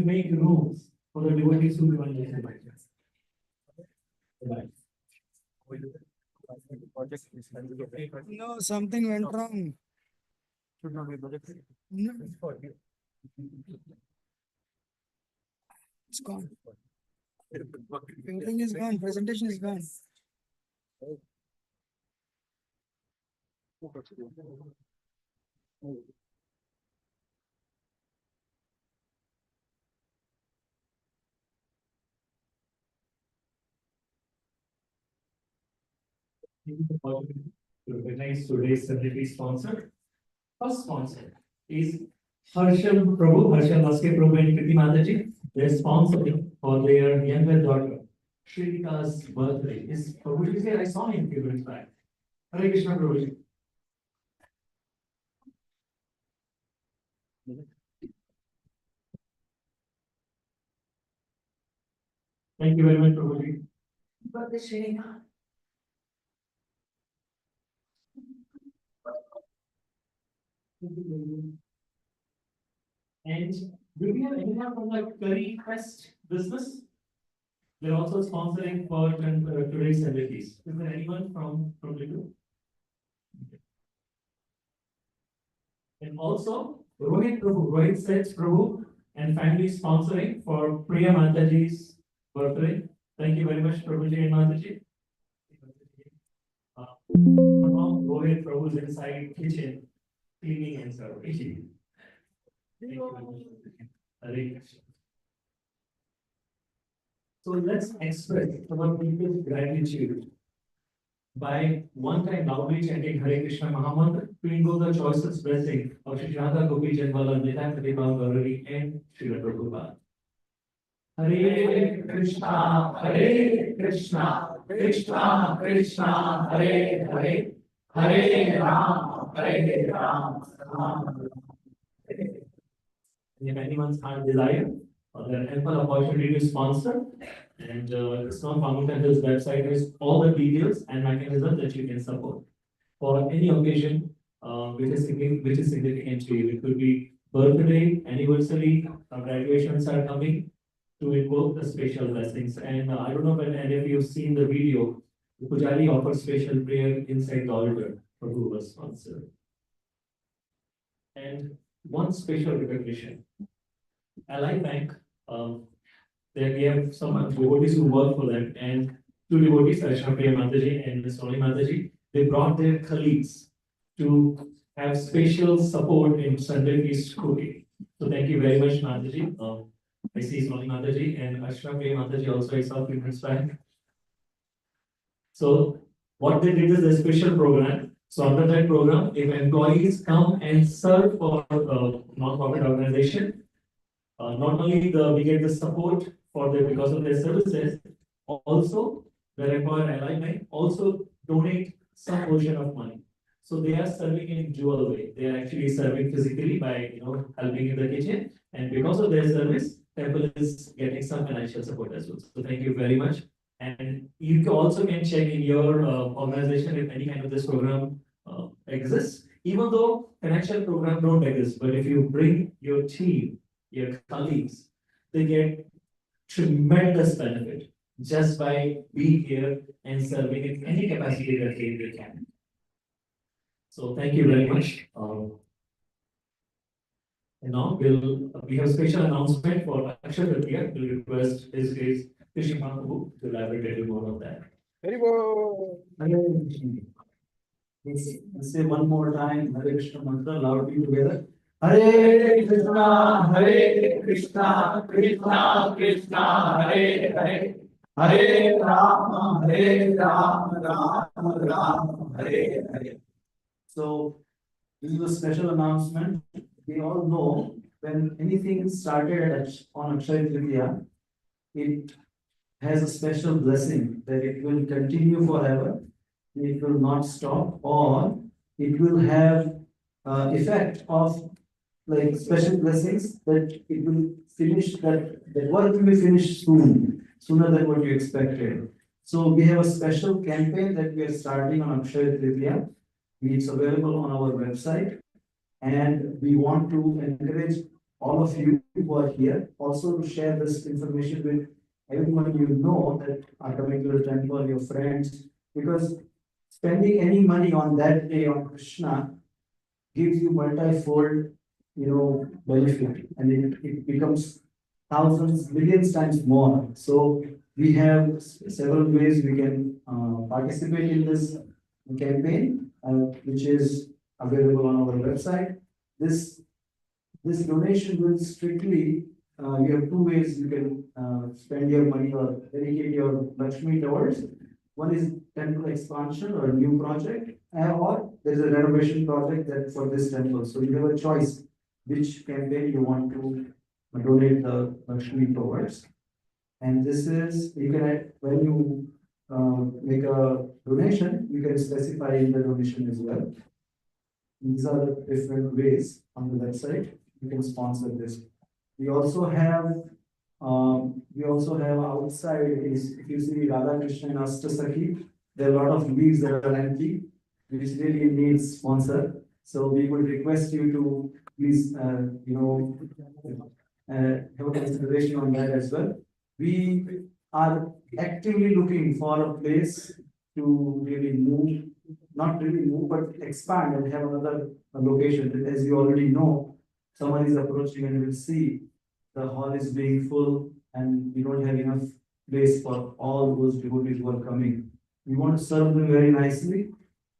make rooms for the devotees who will listen by chance. No, something went wrong. No. It's gone. Everything is gone. Presentation is gone. To recognize today's celebrity sponsor. First sponsor is Harshal Maske Prabhu and Kriti Mataji. They're sponsoring for their younger daughter, Shrika's birthday. Is Prabhuji here? I saw him a few minutes back. Hare Krishna Prabhuji. Thank you very much, Prabhuji. Birthday Shrika. And do we have anyone from the Curry Fest business? They're also sponsoring for today's celebrities. Is there anyone from the group? And also Rohit Seth Prabhu and family sponsoring for Priya Mataji's birthday. Thank you very much, Prabhuji and Mataji. Rohit Prabhu's inside kitchen cleaning and serving. So let's express our people's gratitude by one time loudly chanting Hare Krishna Mahamantra to invoke the choicest blessing of Shri Radha Gopi Janwala, Nitya Pratibha Gauri and Shri Prabhupada. Hare Krishna, Krishna Krishna, Hare Hare, Hare Ram, Ram. If anyone's heart desire, there are ample opportunity to sponsor, and ISKCON Farmington Hill's website has all the details and mechanisms that you can support for any occasion which is significant to you. It could be birthday, anniversary, graduations are coming to invoke the special blessings. And I don't know when any of you have seen the video, the Pujari offers special prayer inside the altar for who was sponsored. And one special recognition. Ally Bank, there we have some devotees who work for them, and two devotees, Archana Priya Mataji and Ms. Soni Mataji, they brought their colleagues to have special support in Sunday Feast cooking. So thank you very much, Mataji. I see Soni Mataji and Archana Priya Mataji also I saw a few minutes back. So what they did is a special program. So under that program, if employees come and serve for non-profit organization, not only we get the support for their because of their services, also the employer Ally Bank also donate some portion of money. So they are serving in dual way. They are actually serving physically by helping in the kitchen, and because of their service, temple is getting some financial support as well. So thank you very much. And you also can check in your organization if any kind of this program exists. Even though financial program don't exist, but if you bring your team, your colleagues, they get tremendous benefit just by being here and serving in any capacity that they can. So thank you very much. And now we have a special announcement for Akshay Tritiya. We'll request his Krishna Prabhu to elaborate a little more on that. Very well. Let's say one more time, Hare Krishna mantra loudly together. Hare Krishna, Krishna Krishna, Hare Hare, Hare Rama, Rama Rama, Hare Hare. So this is a special announcement. We all know when anything started on Akshaya Tritiya, it has a special blessing that it will continue forever. It will not stop, or it will have effect of like special blessings that it will finish, that work will be finished sooner than what you expected. So we have a special campaign that we are starting on Akshaya Tritiya. It's available on our website, and we want to encourage all of you who are here, also to share this information with everyone you know that are coming to the temple, your friends, because spending any money on that day on Krishna gives you multi-fold, benefit, and it becomes thousands, millions times more. So we have several ways we can participate in this campaign, which is available on our website. This donation will strictly, you have two ways you can spend your money or dedicate your Lakshmi towards. One is temple expansion or new project, or there's a renovation project that for this temple. So you have a choice which campaign you want to donate the Lakshmi towards. And this is, you can, when you make a donation, you can specify in the donation as well. These are the different ways on the website you can sponsor this. We also have outside is, if you see Radha Krishna and Astasakhi, there are a lot of leaves that are empty, which really needs sponsor. So we would request you to please, have a consideration on that as well. We are actively looking for a place to really move, not really move, but expand and have another location. As you already know, someone is approaching and will see the hall is being full and we don't have enough place for all those devotees who are coming. We want to serve them very nicely.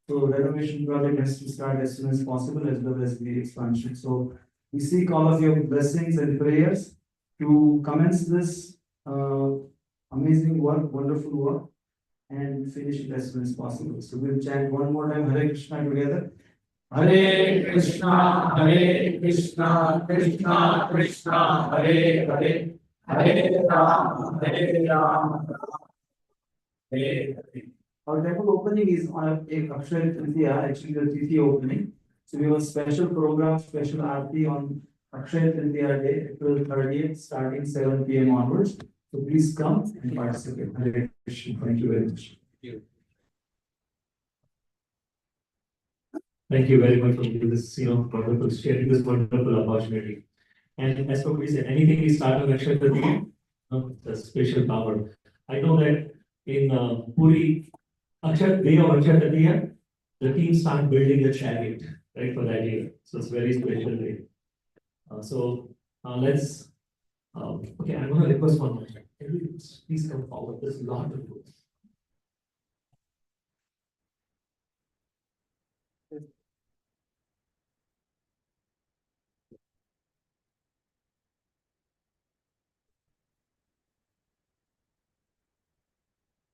So renovation project has to start as soon as possible, as well as the expansion. So we seek all of your blessings and prayers to commence this amazing work, wonderful work, and finish it as soon as possible. So we'll chant one more time Hare Krishna together. Hare Krishna, Krishna Krishna, Hare Hare, Hare Ram, Ram, Hare Hare. Our temple opening is on a Akshaya Tritiya, actually the Tithi opening. So we have a special program, special Aarti on Akshaya Tritiya day, April 30th, starting 7 p.m. onwards. So please come and participate. Hare Krishna. Thank you very much. Thank you very much for this, wonderful sharing this wonderful opportunity. And as Prabhuji said, anything we start on Akshaya Tritiya, the special power. I know that in Puri, day of Akshaya Tritiya, the team start building the chariot, right, for that year. So it's very special day. Let's, okay, I'm going to request one more time. Can you please come forward? There's a lot of books.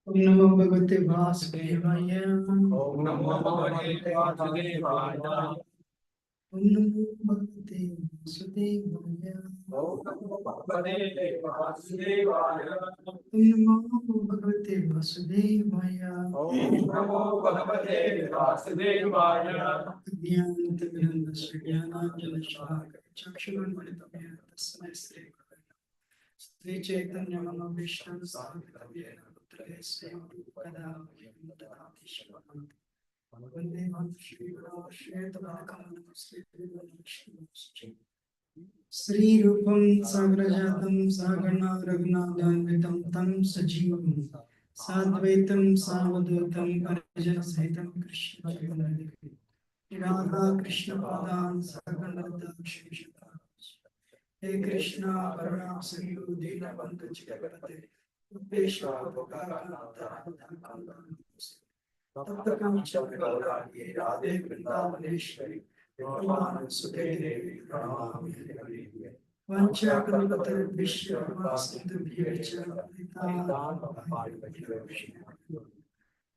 Om Namo Bhagavate Vasudevaya. Om Namo Bhagavate Vasudevaya. Om Namo Bhagavate Vasudevaya. Om Namo Bhagavate Vasudevaya. Om Namo Bhagavate Vasudevaya. Om Namo Bhagavate Vasudevaya. Jnanatimirandasya Jnananjana-shalakaya Chakshurunmalitamaya Tasmai Sri Sri Chaitanya Manobhishtam Savitam Putraya Rupada Yamudati Shivam Vande Mat Shri Guru Shvetavakam Sri Vishnu Sri Rupam Sagrajatam Sagana Raghunadanvitam Tam Sajivam Sadvaitam Savadutam Parajana Sahitam Krishna Chaitanya Radha Krishna Padan Saganada Shishata He Krishna Karuna Sindhu Dina Bandhu Chikapate Upesha Bhagavata Taptakam Chakravarti Radhe Vrindavaneshwari Vrindavan Sute Devi Pranamami Vancha Kalpatar Vishya Vasindhu Bhyecha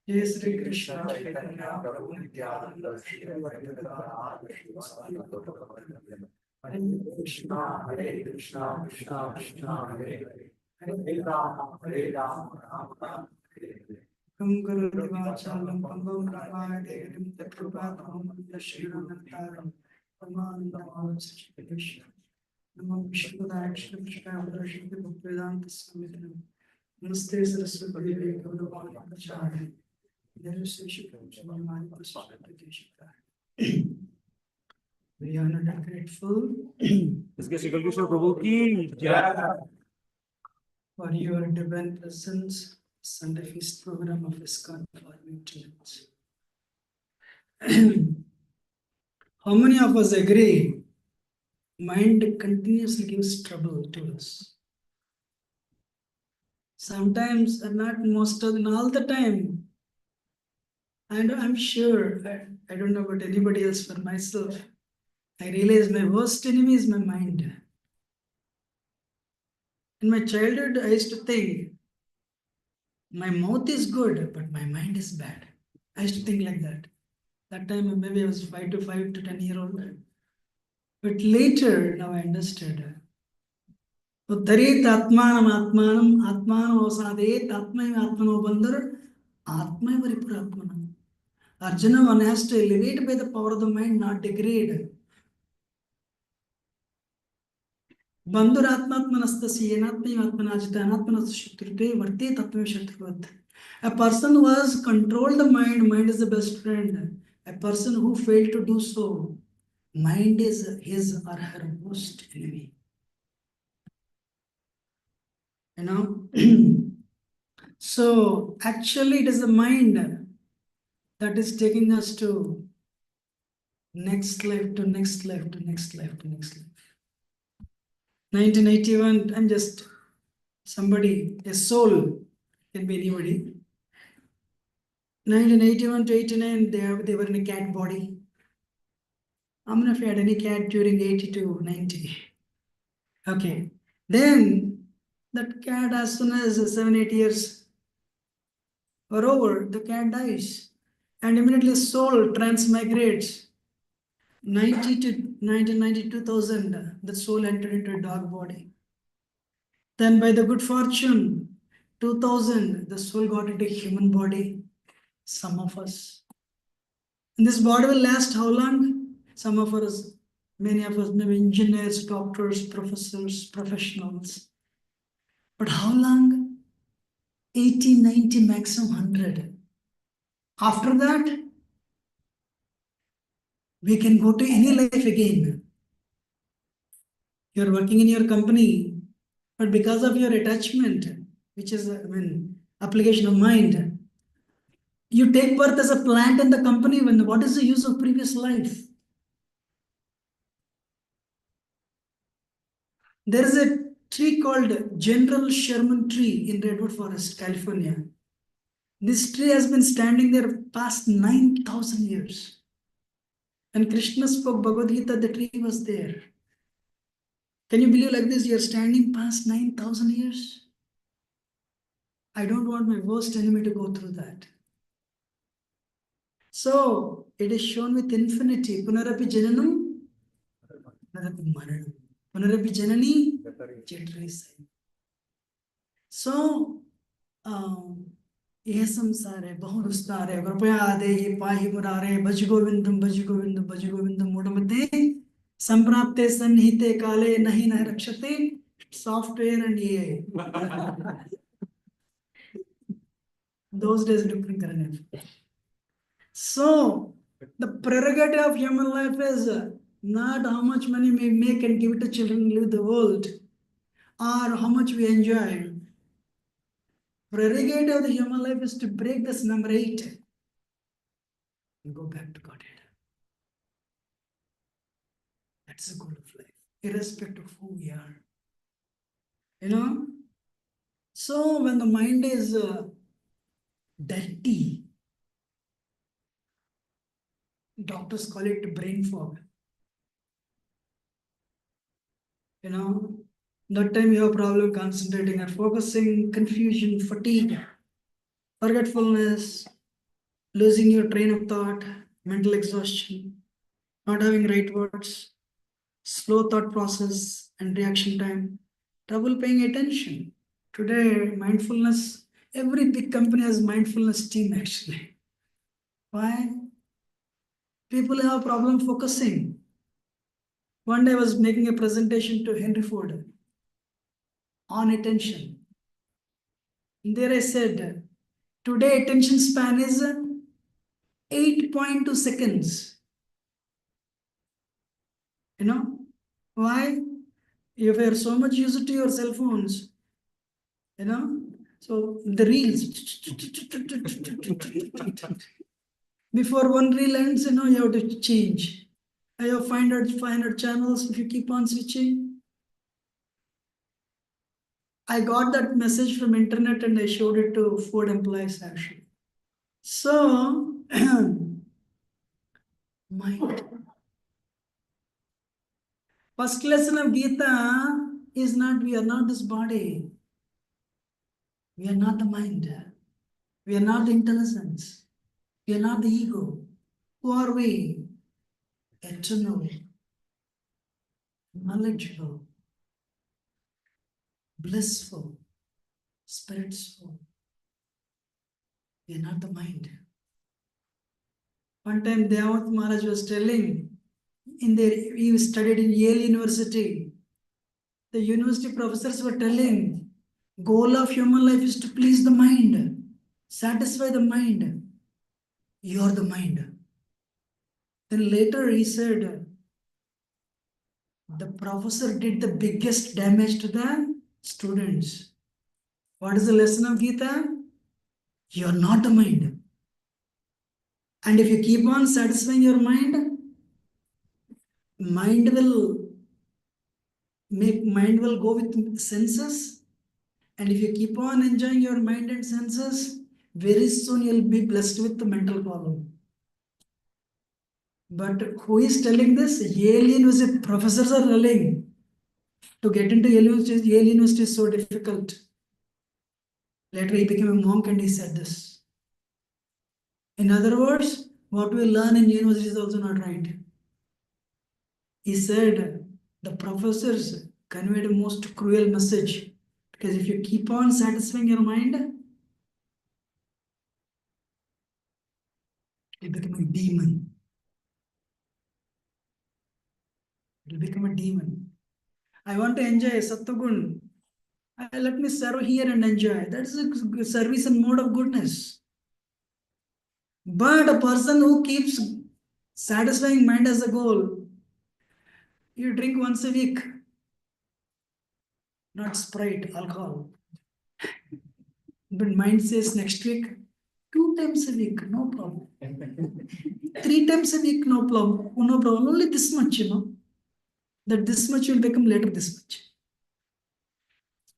Jai Sri Krishna Chaitanya Prabhu Nityananda Shri Advaita Hare Krishna, Krishna Krishna, Hare Hare, Hare Rama, Rama Rama, Hare Hare. Kam Guru Vachalam Pangam Ramayadevam Tattvatam Shriranantaram Pamanandam Krishna. Namo Vishnupadaya Krishna Krishna Varashita Bhaktivedanta Swamitam. Namaste Saraswati Devi Gauravani Pracharya. There is a shikha, Shamani Prasad, Very honored and grateful इसके श्री कृष्ण प्रभु की जय। for your divine presence, Sunday Feast program of ISKCON Farmington. How many of us agree? Mind continuously gives trouble to us. Sometimes, and not most of all the time. And I'm sure, I don't know about anybody else, for myself, I realize my worst enemy is my mind. In my childhood, I used to think my mouth is good, but my mind is bad. I used to think like that. That time, maybe I was 5 to 10 year old. But later, now I understood. Uttarit atmanam atmanam atmanam osadet atmai atmano bandar atmai varipura atmanam. Arjuna, one has to elevate by the power of the mind, not degrade. Bandhur atmatmanastasi yenatmai atmanajita anatmanastashutrute varte tatme shatruvat. A person who has controlled the mind is the best friend. A person who failed to do so, mind is his or her worst enemy. You know? So actually it is the mind that is taking us to next life, to next life, to next life, to next life. 1981, I'm just somebody, a soul, can be anybody. 1981 to 89, they were in a cat body. How many of you had any cat during 80 to 90? Okay. Then that cat, as soon as 7-8 years are over, the cat dies. And immediately soul transmigrates. 90 to 1990, 2000, the soul entered into a dog body. Then by the good fortune, 2000, the soul got into a human body. Some of us. And this body will last how long? Some of us, many of us, maybe engineers, doctors, professors, professionals. But how long? 80, 90, maximum 100. After that, we can go to any life again. You're working in your company, but because of your attachment, which is, application of mind, you take birth as a plant in the company. What is the use of previous life? There is a tree called General Sherman tree in Redwood Forest, California. This tree has been standing there past 9,000 years. And Krishna spoke Bhagavad Gita, the tree was there. Can you believe like this? You're standing past 9,000 years? I don't want my worst enemy to go through that. So it is shown with infinity. Punarapi jananam, punarapi maranam. Punarapi janani, jatri sai. So, यह संसार है बहु विस्तार है कृपया आदेहि पाहि मुरारे भज गोविंदम भज गोविंदम भज गोविंदम मूढ़मते संप्राप्ते सन्निहिते काले नहीं न रक्षते सॉफ्टवेयर एंड ये those days different current. So the prerogative of human life is not how much money we make and give it to children live the world or how much we enjoy. Prerogative of the human life is to break this number 8 and go back to Godhead. That's the goal of life, irrespective of who we are. You know? So when the mind is dirty, doctors call it brain fog. You know? That time you have problem concentrating and focusing, confusion, fatigue, forgetfulness, losing your train of thought, mental exhaustion, not having right words, slow thought process and reaction time, trouble paying attention. Today, mindfulness, every big company has mindfulness team actually. Why? People have a problem focusing. One day I was making a presentation to Henry Ford on attention. And there I said, today attention span is 8.2 seconds. You know why? If you're so much used to your cell phones, so the reels. Before one reel ends, you have to change. I have 500 channels if you keep on switching. I got that message from internet and I showed it to Ford employees actually. So, mind. First lesson of Gita is not, we are not this body. We are not the mind. We are not the intelligence. We are not the ego. Who are we? Eternal, knowledgeable, blissful, spiritual. We are not the mind. One time Devath Maharaj was telling, he studied in Yale University. The university professors were telling, goal of human life is to please the mind, satisfy the mind. You are the mind. Then later he said, the professor did the biggest damage to the students. What is the lesson of Gita? You are not the mind. And if you keep on satisfying your mind will go with senses. And if you keep on enjoying your mind and senses, very soon you'll be blessed with the mental problem. But who is telling this? Yale University professors are telling. To get into Yale University is so difficult. Later he became a monk and he said this. In other words, what we learn in university is also not right. He said the professors conveyed a most cruel message. Because if you keep on satisfying your mind, it will become a demon. It will become a demon. I want to enjoy Sattvagun. Let me serve here and enjoy. That's a service and mode of goodness. But a person who keeps satisfying mind as a goal, you drink once a week, not Sprite, alcohol. But mind says next week, 2 times a week, no problem. 3 times a week, no problem. No problem. Only this much, that this much will become later this much.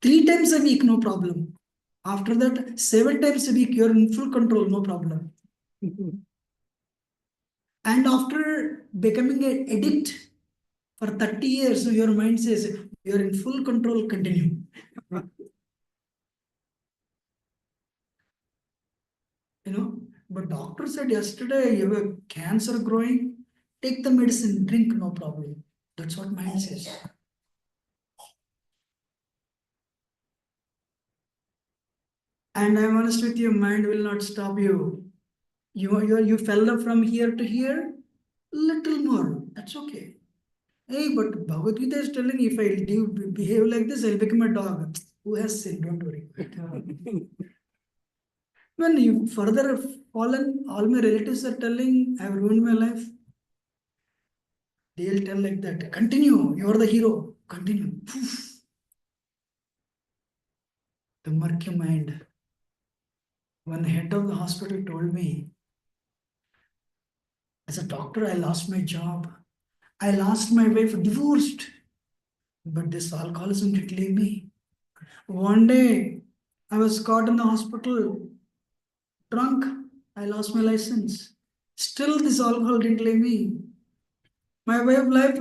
3 times a week, no problem. After that, 7 times a week, you're in full control, no problem. And after becoming an addict for 30 years, your mind says, you're in full control, continue. But doctor said yesterday, you have a cancer growing, take the medicine, drink, no problem. That's what mind says. And I'm honest with you, mind will not stop you. You fell up from here to here, little more, that's okay. Hey, but Bhagavad Gita is telling if I behave like this, I'll become a dog. Who has sinned? Don't worry. When you further fallen, all my relatives are telling, I've ruined my life. They'll tell like that, continue, you're the hero, continue. Poof. The murky mind. One head of the hospital told me, as a doctor, I lost my job. I lost my wife, divorced. But this alcoholism didn't leave me. One day, I was caught in the hospital, drunk. I lost my license. Still, this alcohol didn't leave me. My wife left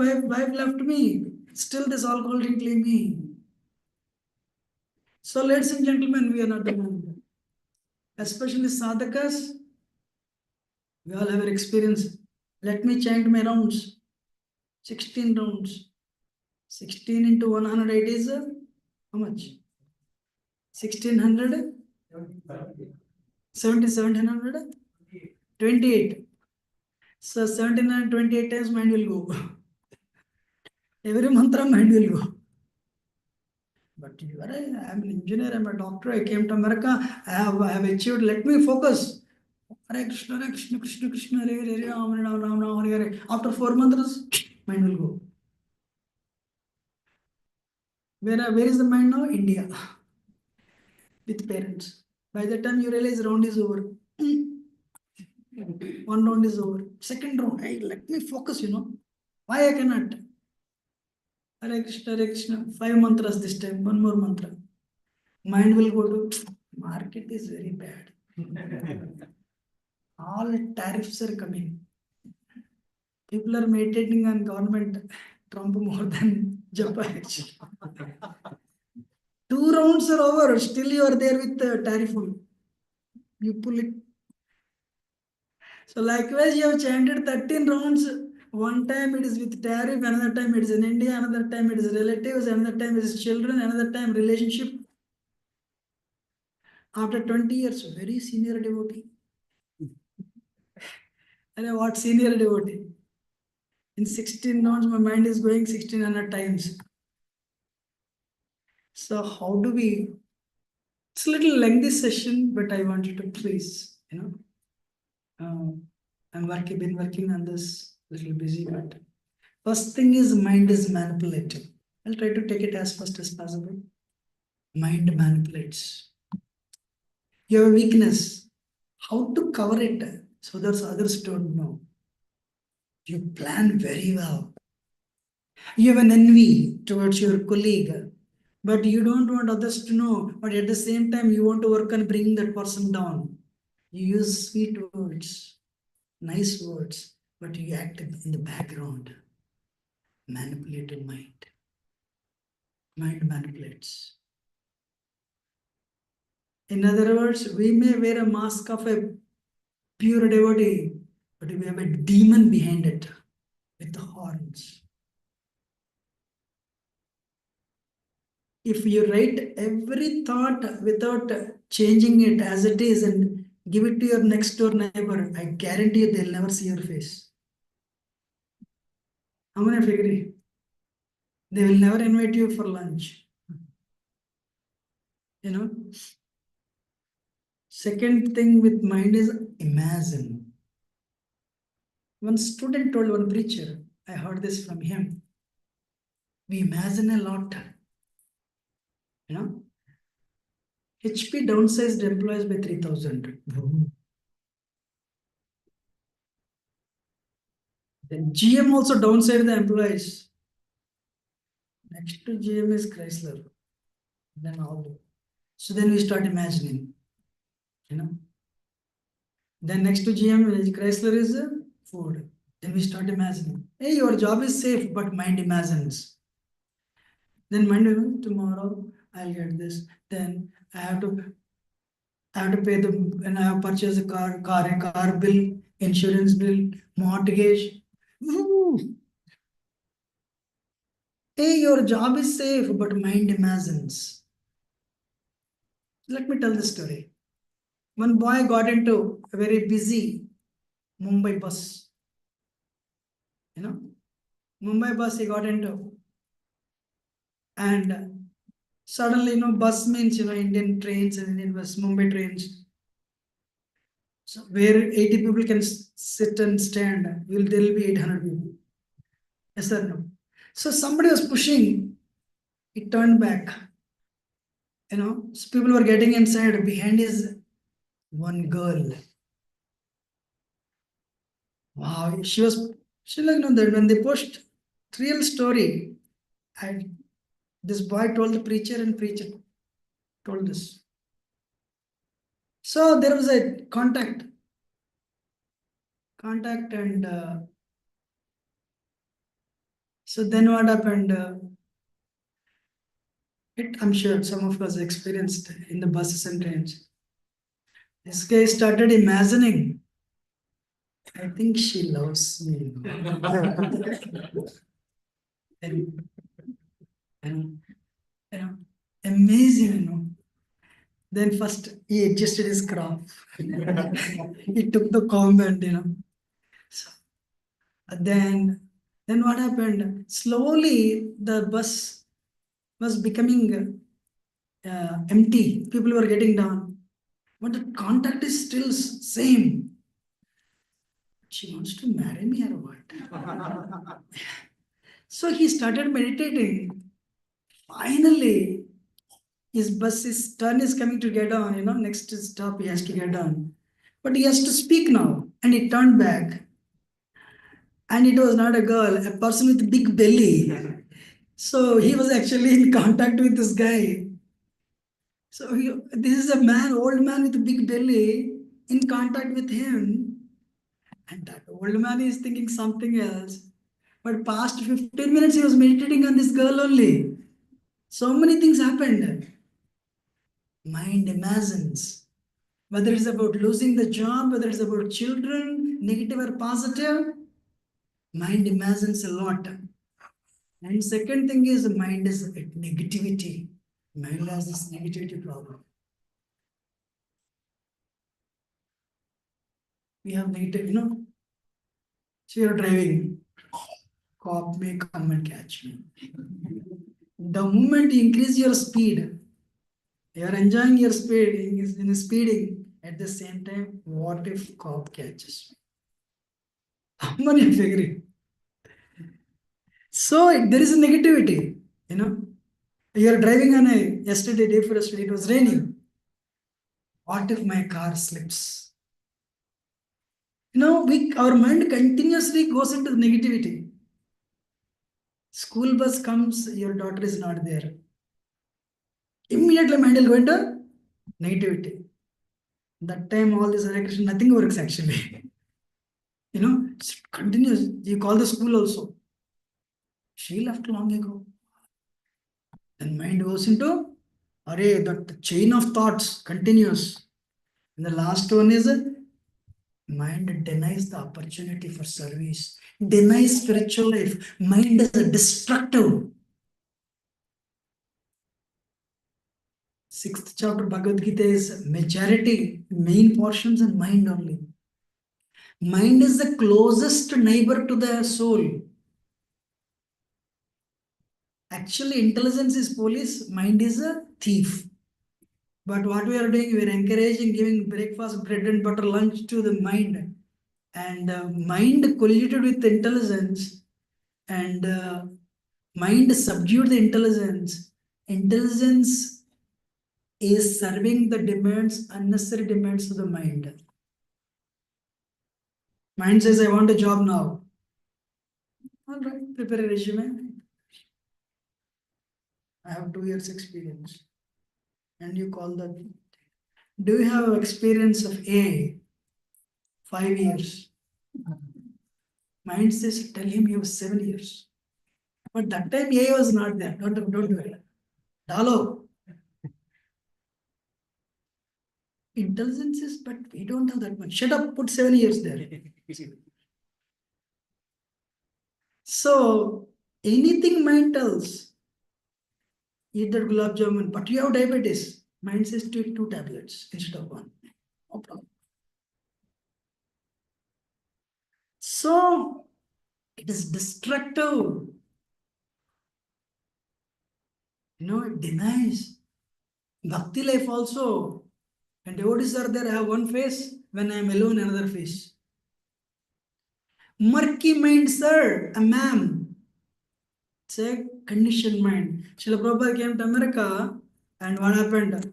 me. Still, this alcohol didn't leave me. So, ladies and gentlemen, we are not the mind. Especially sadhakas, we all have an experience. Let me chant my rounds. 16 rounds. 16 into 108 is how much? 1600? 1700? 28. So 1728 times mind will go. Every mantra mind will go. But I'm an engineer, I'm a doctor, I came to America, I have achieved, let me focus. Hare Krishna, Krishna Krishna, Hare Hare, Ram Ram, Ram Ram, Hare Hare. After 4 mantras, mind will go. Where is the mind now? India. With parents. By the time you realize round is over. One round is over. Second round, hey, let me focus, Why I cannot? Hare Krishna, Hare Krishna. 5 mantras this time, one more mantra. Mind will go to market is very bad. All tariffs are coming. People are meditating on government Trump more than Japan. 2 rounds are over. Still you are there with the tariff. You pull it. So likewise, you have chanted 13 rounds. One time it is with tariff, another time it is in India, another time it is relatives, another time it is children, another time relationship. After 20 years, very senior devotee. And what senior devotee? In 16 rounds, my mind is going 1600 times. So how do we? It's a little lengthy session, but I wanted to please, been working on this, little busy, but first thing is mind is manipulative. I'll try to take it as fast as possible. Mind manipulates. You have a weakness. How to cover it so that others don't know? You plan very well. You have an envy towards your colleague, but you don't want others to know. But at the same time, you want to work on bringing that person down. You use sweet words, nice words, but you act in the background. Manipulative mind. Mind manipulates. In other words, we may wear a mask of a pure devotee, but we have a demon behind it with the horns. If you write every thought without changing it as it is and give it to your next door neighbor, I guarantee you they'll never see your face. How many of you agree? They will never invite you for lunch. Second thing with mind is imagine. One student told one preacher, I heard this from him. We imagine a lot. HP downsized employees by 3,000. Then GM also downsized the employees. Next to GM is Chrysler. Then all. So then we start imagining. Then next to GM, Chrysler is Ford. Then we start imagining. Hey, your job is safe, but mind imagines. Then mind, tomorrow I'll get this. Then I have to pay and I have purchased a car bill, insurance bill, mortgage. Woo! Hey, your job is safe, but mind imagines. Let me tell the story. One boy got into a very busy Mumbai bus. Mumbai bus he got into. And suddenly, bus means, Indian trains and Indian bus, Mumbai trains. So where 80 people can sit and stand, there will be 800 people. Yes or no? So somebody was pushing, it turned back. So people were getting inside. Behind is one girl. Wow, she like, that when they pushed, real story. This boy told the preacher and preacher told this. So there was a contact and so then what happened? I'm sure some of us experienced in the buses and trains. This guy started imagining, I think she loves me. and amazing, Then first he adjusted his crop. He took the comb and So then what happened? Slowly the bus was becoming empty. People were getting down, but the contact is still same. She wants to marry me or what? So he started meditating. Finally, his turn is coming to get on, next stop he has to get on. But he has to speak now. And he turned back. And it was not a girl, a person with big belly. So he was actually in contact with this guy. So this is a man, old man with a big belly, in contact with him. And that old man is thinking something else. But past 15 minutes, he was meditating on this girl only. So many things happened. Mind imagines. Whether it's about losing the job, whether it's about children, negative or positive, mind imagines a lot. And second thing is mind is negativity. Mind has this negativity problem. We have negative, so you're driving, cop may come and catch me. The moment you increase your speed, you are enjoying your speed in speeding. At the same time, what if cop catches me? How many of you agree? So there is a negativity, You are driving on yesterday, day for yesterday, it was raining. What if my car slips? Our mind continuously goes into negativity. School bus comes, your daughter is not there. Immediately mind will go into negativity. That time all this Hare Krishna, nothing works actually. It's continuous. You call the school also. She left long ago. Then mind goes into, that chain of thoughts continues. And the last one is, mind denies the opportunity for service, denies spiritual life. Mind is destructive. 6th chapter Bhagavad Gita is majority, main portions and mind only. Mind is the closest neighbor to the soul. Actually, intelligence is police, mind is a thief. But what we are doing, we are encouraging giving breakfast, bread and butter lunch to the mind. And mind colluded with intelligence, and mind subdued the intelligence. Intelligence is serving the demands, unnecessary demands of the mind. Mind says, I want a job now. All right, prepare a resume. I have 2 years experience. And you call that. Do you have experience of A? 5 years. Mind says, tell him you have 7 years. But that time A was not there. Don't do it. Dalo. Intelligence is, but we don't have that much. Shut up, put 7 years there. So anything mind tells, eat that gulab jamun, but you have diabetes. Mind says take 2 tablets instead of 1. No problem. So it is destructive. It denies. Bhakti life also. When devotees are there, I have one face. When I am alone, another face. Murky mind, sir, a ma'am. It's a conditioned mind. Srila Prabhupada came to America, and what happened?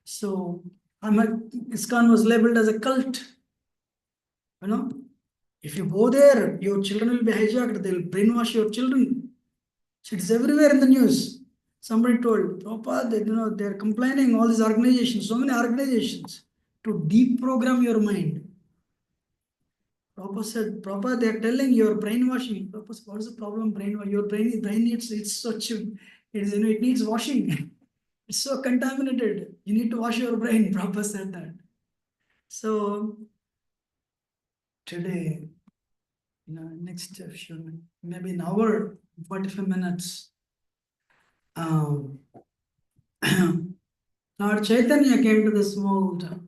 So ISKCON was labeled as a cult. If you go there, your children will be hijacked. They will brainwash your children. So it's everywhere in the news. Somebody told Prabhupada, they're complaining, all these organizations, so many organizations, to deprogram your mind. Prabhupada said, Prabhupada, they're telling you're brainwashing. Prabhupada said, what is the problem? Your brain needs, it's such, it needs washing. It's so contaminated. You need to wash your brain. Prabhupada said that. So today, next few, maybe an hour, 45 minutes, Lord Chaitanya came to this world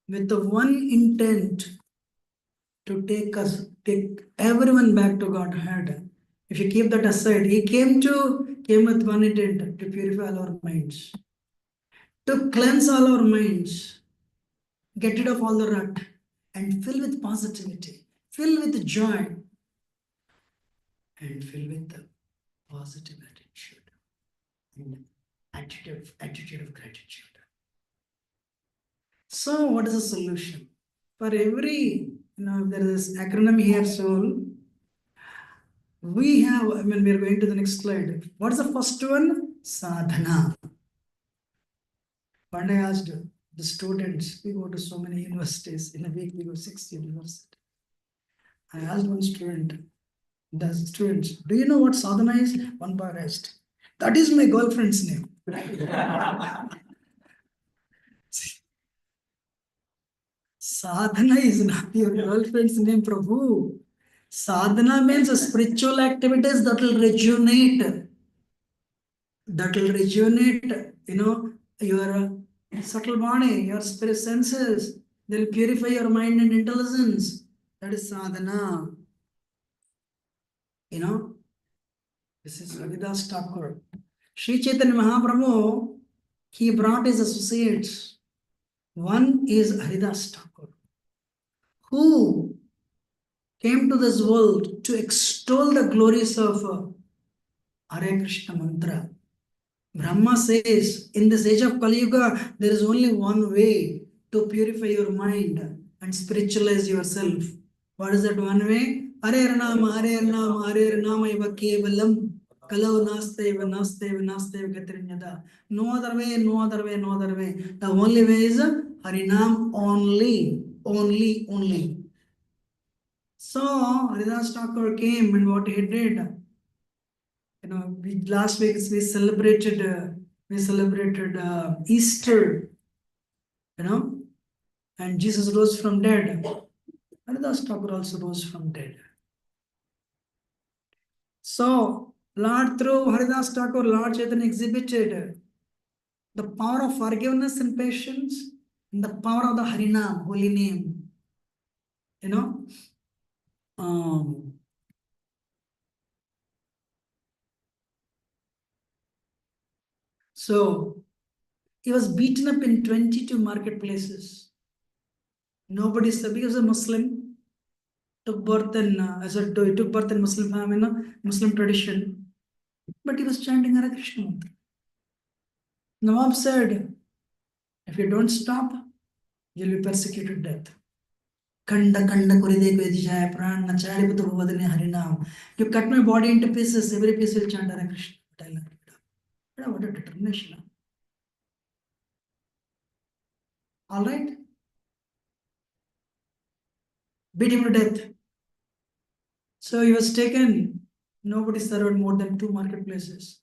with the one intent to take everyone back to Godhead. If you keep that aside, he came with one intent, to purify all our minds, to cleanse all our minds, get rid of all the rut, and fill with positivity, fill with joy, and fill with positive attitude and attitude of gratitude. So what is the solution? For every, there is acronym here, so we have, we are going to the next slide. What is the first one? Sadhana. One day I asked the students, we go to so many universities, in a week we go 6 universities. I asked one student, do you know what sadhana is? One boy asked, that is my girlfriend's name. Sadhana is not your girlfriend's name, Prabhu. Sadhana means spiritual activities that will rejuvenate. Your subtle body, your spirit senses. They'll purify your mind and intelligence. That is sadhana. This is Haridas Thakur. Sri Chaitanya Mahaprabhu, he brought his associates. One is Haridas Thakur, who came to this world to extol the glories of Hare Krishna mantra. Brahma says, in this age of Kali Yuga, there is only one way to purify your mind and spiritualize yourself. What is that one way? Hare Nama, Hare Nama, Hare Nama eva kevalam. Kalau nasteva, nasteva, nasteva gatrinyada. No other way, no other way, no other way. The only way is Harinam only, only. So Haridas Thakur came, and what he did, last week we celebrated Easter, and Jesus rose from dead. Haridas Thakur also rose from dead. So Lord, through Haridas Thakur, Lord Chaitanya exhibited the power of forgiveness and patience, and the power of the Harinam, holy name. So he was beaten up in 22 marketplaces. Nobody said, because a Muslim took birth in Muslim family, Muslim tradition, but he was chanting Hare Krishna mantra. Nawab said, if you don't stop, you'll be persecuted death. Kanda kuride vedijaya pran nachari putu bhavadane harinam. You cut my body into pieces, every piece will chant Hare Krishna. What a determination. All right? Beat him to death. So he was taken. Nobody served more than 2 marketplaces.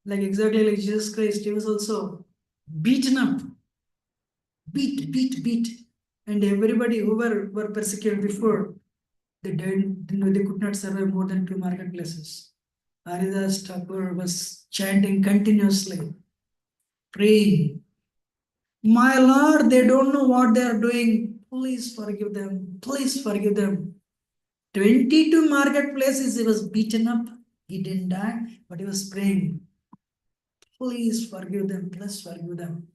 Exactly like Jesus Christ, he was also beaten up. Beat. And everybody who were persecuted before, they died, they could not survive more than 2 marketplaces. Haridas Thakur was chanting continuously, praying, my Lord, they don't know what they are doing. Please forgive them. Please forgive them. 22 marketplaces, he was beaten up. He didn't die, but he was praying. Please forgive them. Please forgive them.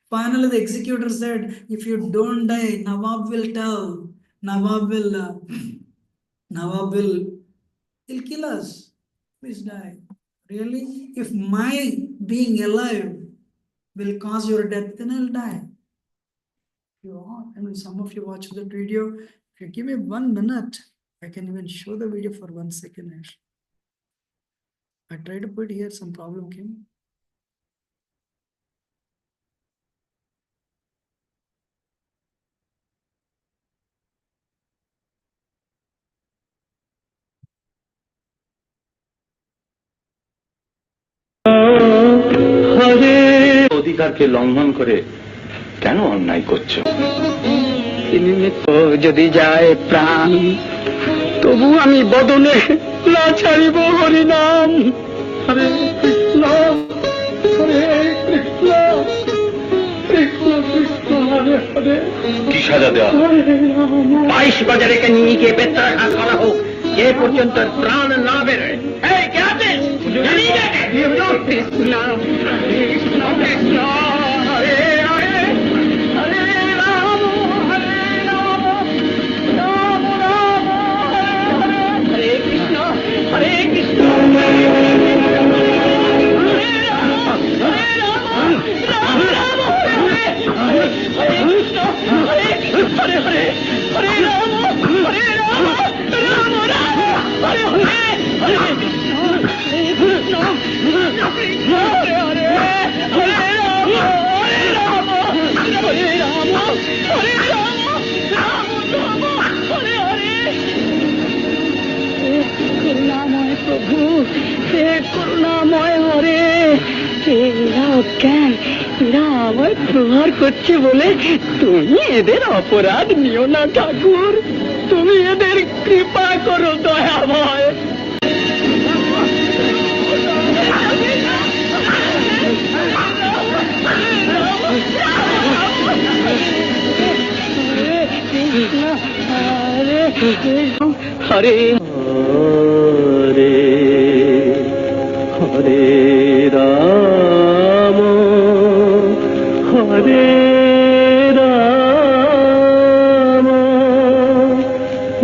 Finally, the executor said, if you don't die, Nawab will tell. Nawab will he'll kill us. Please die. Really? If my being alive will cause your death, then I'll die. Some of you watch the video. If you give me 1 minute, I can even show the video for 1 second. I tried to put here, some problem came. অধিকারকে লঙ্ঘন করে কেন অন্যায় করছো? যদি যায় প্রাণ, তবু আমি বদনে না ছাড়িব হরিনাম। হরে কৃষ্ণ কৃষ্ণ কৃষ্ণ হরে হরে। কি সাজা দেওয়া? 22 বাজারে নিয়ে গিয়ে বেত্রা ঘাস করা হোক, যে পর্যন্ত প্রাণ না বেরোয়। এই কে আছিস? কৃষ্ণ কৃষ্ণ কৃষ্ণ হরে হরে হরে রাম হরে রাম রাম রাম হরে হরে হরে কৃষ্ণ হরে কৃষ্ণ। অজ্ঞান, এরা আমায় প্রহার করছে বলে তুমি এদের অপরাধ নিও না ঠাকুর, তুমি এদের কৃপা করো দয়াময়। হরে হরে হরে রাম হরে রাম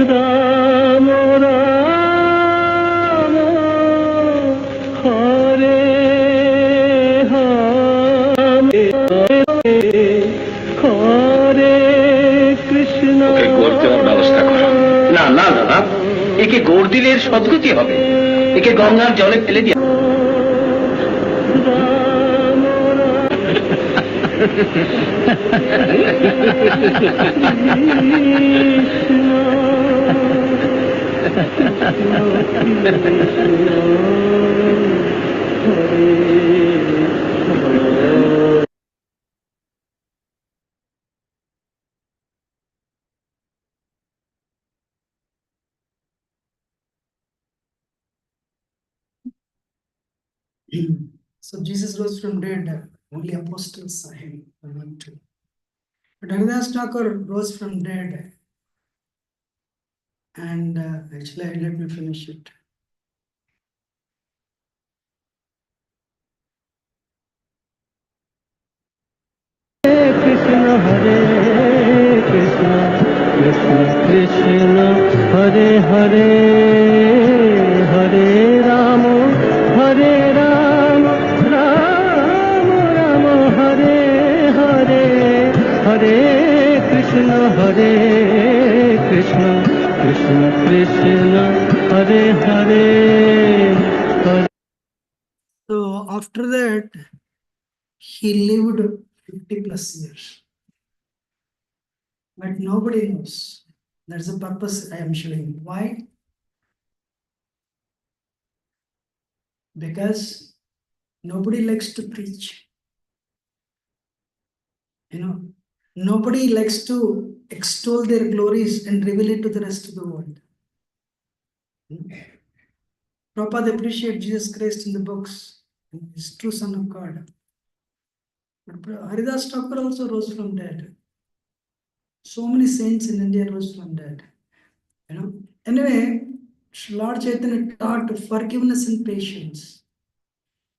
রাম রাম হরে হরে হরে কৃষ্ণ। ওকে গোড় দেওয়ার ব্যবস্থা করো। না না না, একে গোড় দিলে এর সদ্গতি হবে। একে গঙ্গার জলে ফেলে দিয়া। So Jesus rose from dead, only apostles saw him, not two. But Haridas Thakur rose from dead, and actually let me finish it. Krishna Hare Krishna Krishna Krishna Hare Hare Hare Ram Ram Ram Hare Hare Hare Krishna Krishna Krishna Hare Hare Hare. So after that, he lived 50 plus years. But nobody knows. That's the purpose I am showing. Why? Because nobody likes to preach. Nobody likes to extol their glories and reveal it to the rest of the world. Prabhupada appreciates Jesus Christ in the books. He's true Son of God. But Haridas Thakur also rose from dead. So many saints in India rose from dead. Anyway, Lord Chaitanya taught forgiveness and patience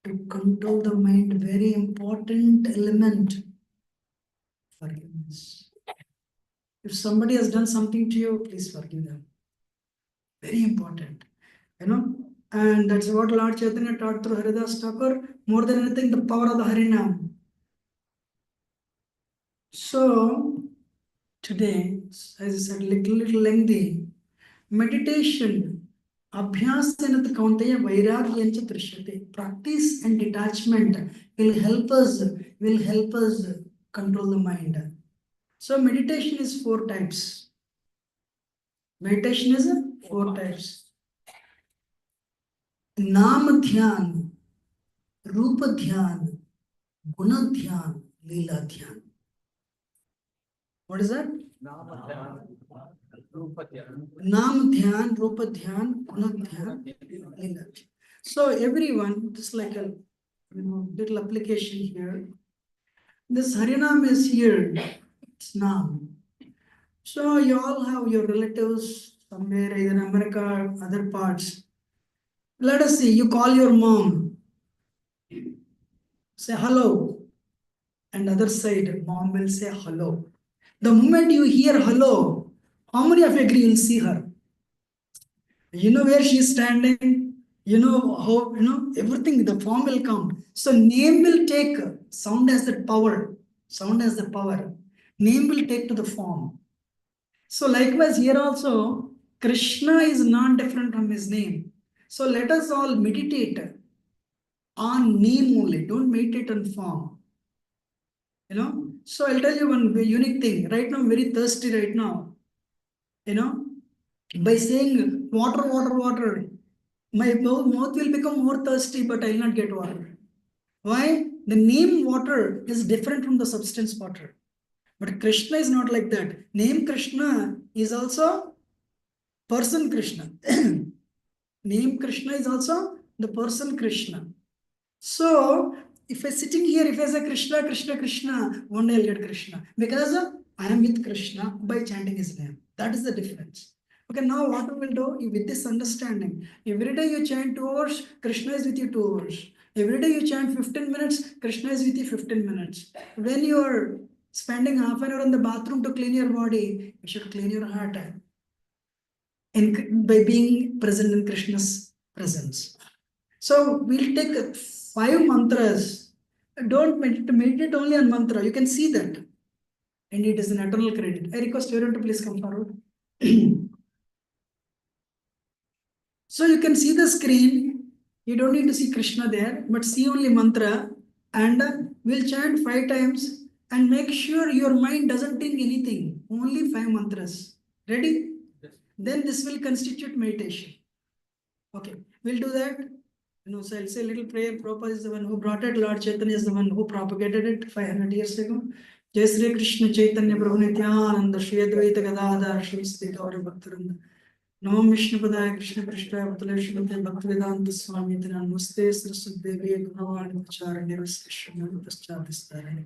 to control the mind. Very important element. Forgiveness. If somebody has done something to you, please forgive them. Very important. And that's what Lord Chaitanya taught through Haridas Thakur. More than anything, the power of the Harinam. So, today, as I said, little lengthy, meditation, abhyasanat kaunteya vairagyancha trishyate. Practice and detachment will help us control the mind. So, meditation is 4 types. Meditation is 4 types. Naam dhyan, rupa dhyan, guna dhyan, leela dhyan. What is that? Naam dhyan, rupa dhyan, guna dhyan, leela dhyan. So everyone, just like a little application here. This Harinam is here. It's Naam. So you all have your relatives somewhere, either in America or other parts. Let us see, you call your mom, say hello, and other side, mom will say hello. The moment you hear hello, how many of you agree you'll see her? You know where she is standing, you know how, everything, the form will come. So name will take, sound has that power, name will take to the form. So likewise here also, Krishna is not different from his name. So let us all meditate on name only. Don't meditate on form. So I'll tell you one unique thing. Right now, I'm very thirsty right now. By saying water, water, water, my mouth will become more thirsty, but I'll not get water. Why? the name water is different from the substance water. But Krishna is not like that. Name Krishna is also person Krishna. Name Krishna is also the person Krishna. So if I sitting here, if I say Krishna, Krishna, Krishna, one day I'll get Krishna. Because I am with Krishna by chanting his name. That is the difference. Okay, now what we will do with this understanding? Every day you chant 2 hours, Krishna is with you 2 hours. Every day you chant 15 minutes, Krishna is with you 15 minutes. When you are spending half an hour in the bathroom to clean your body, you should clean your heart. And by being present in Krishna's presence. So we'll take 5 mantras. Don't meditate only on mantra. You can see that. And it is an eternal credit. I request everyone to please come forward. So you can see the screen. You don't need to see Krishna there, but see only mantra. And we'll chant 5 times and make sure your mind doesn't think anything. Only 5 mantras. Ready? Yes. Then this will constitute meditation. Okay, we'll do that. So I'll say a little prayer. Prabhupada is the one who brought it. Lord Chaitanya is the one who propagated it 500 years ago. Jai Sri Krishna Chaitanya Prabhu Nityananda Shri Advaita Gadadhar Shri Sri Gauri Bhaktaranda Nam Vishnu Padaya Krishna Prishthaya Bhutale Shrimate Bhaktivedanta Swami Namaste Saraswati Devi Guruvani Acharya Krishna Paschadhistarani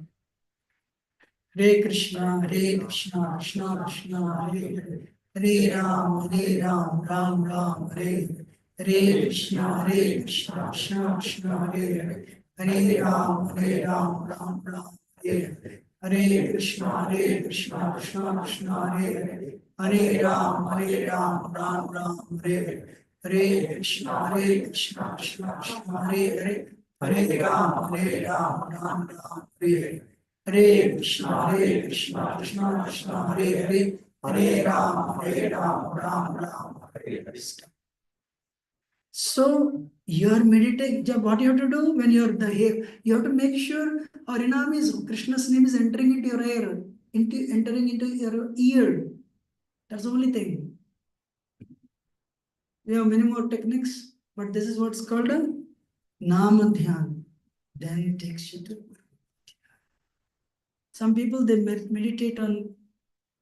Hare Krishna Krishna Krishna Hare Hare Ram Ram Ram Hare Hare Krishna Krishna Krishna Hare Hare Ram Ram Ram Hare Hare Krishna Krishna Krishna Hare Hare Ram Ram Ram Hare Hare Krishna Krishna Krishna Hare Hare Ram Ram Hare Hare Krishna Krishna Krishna Hare Hare Ram Ram Hare. So you are meditating. What you have to do when you are you have to make sure our Harinam is Krishna's name is entering into your ear, entering into your ear. That's the only thing. We have many more techniques, but this is what's called a Namadhyan. Then it takes you to. Some people they meditate on.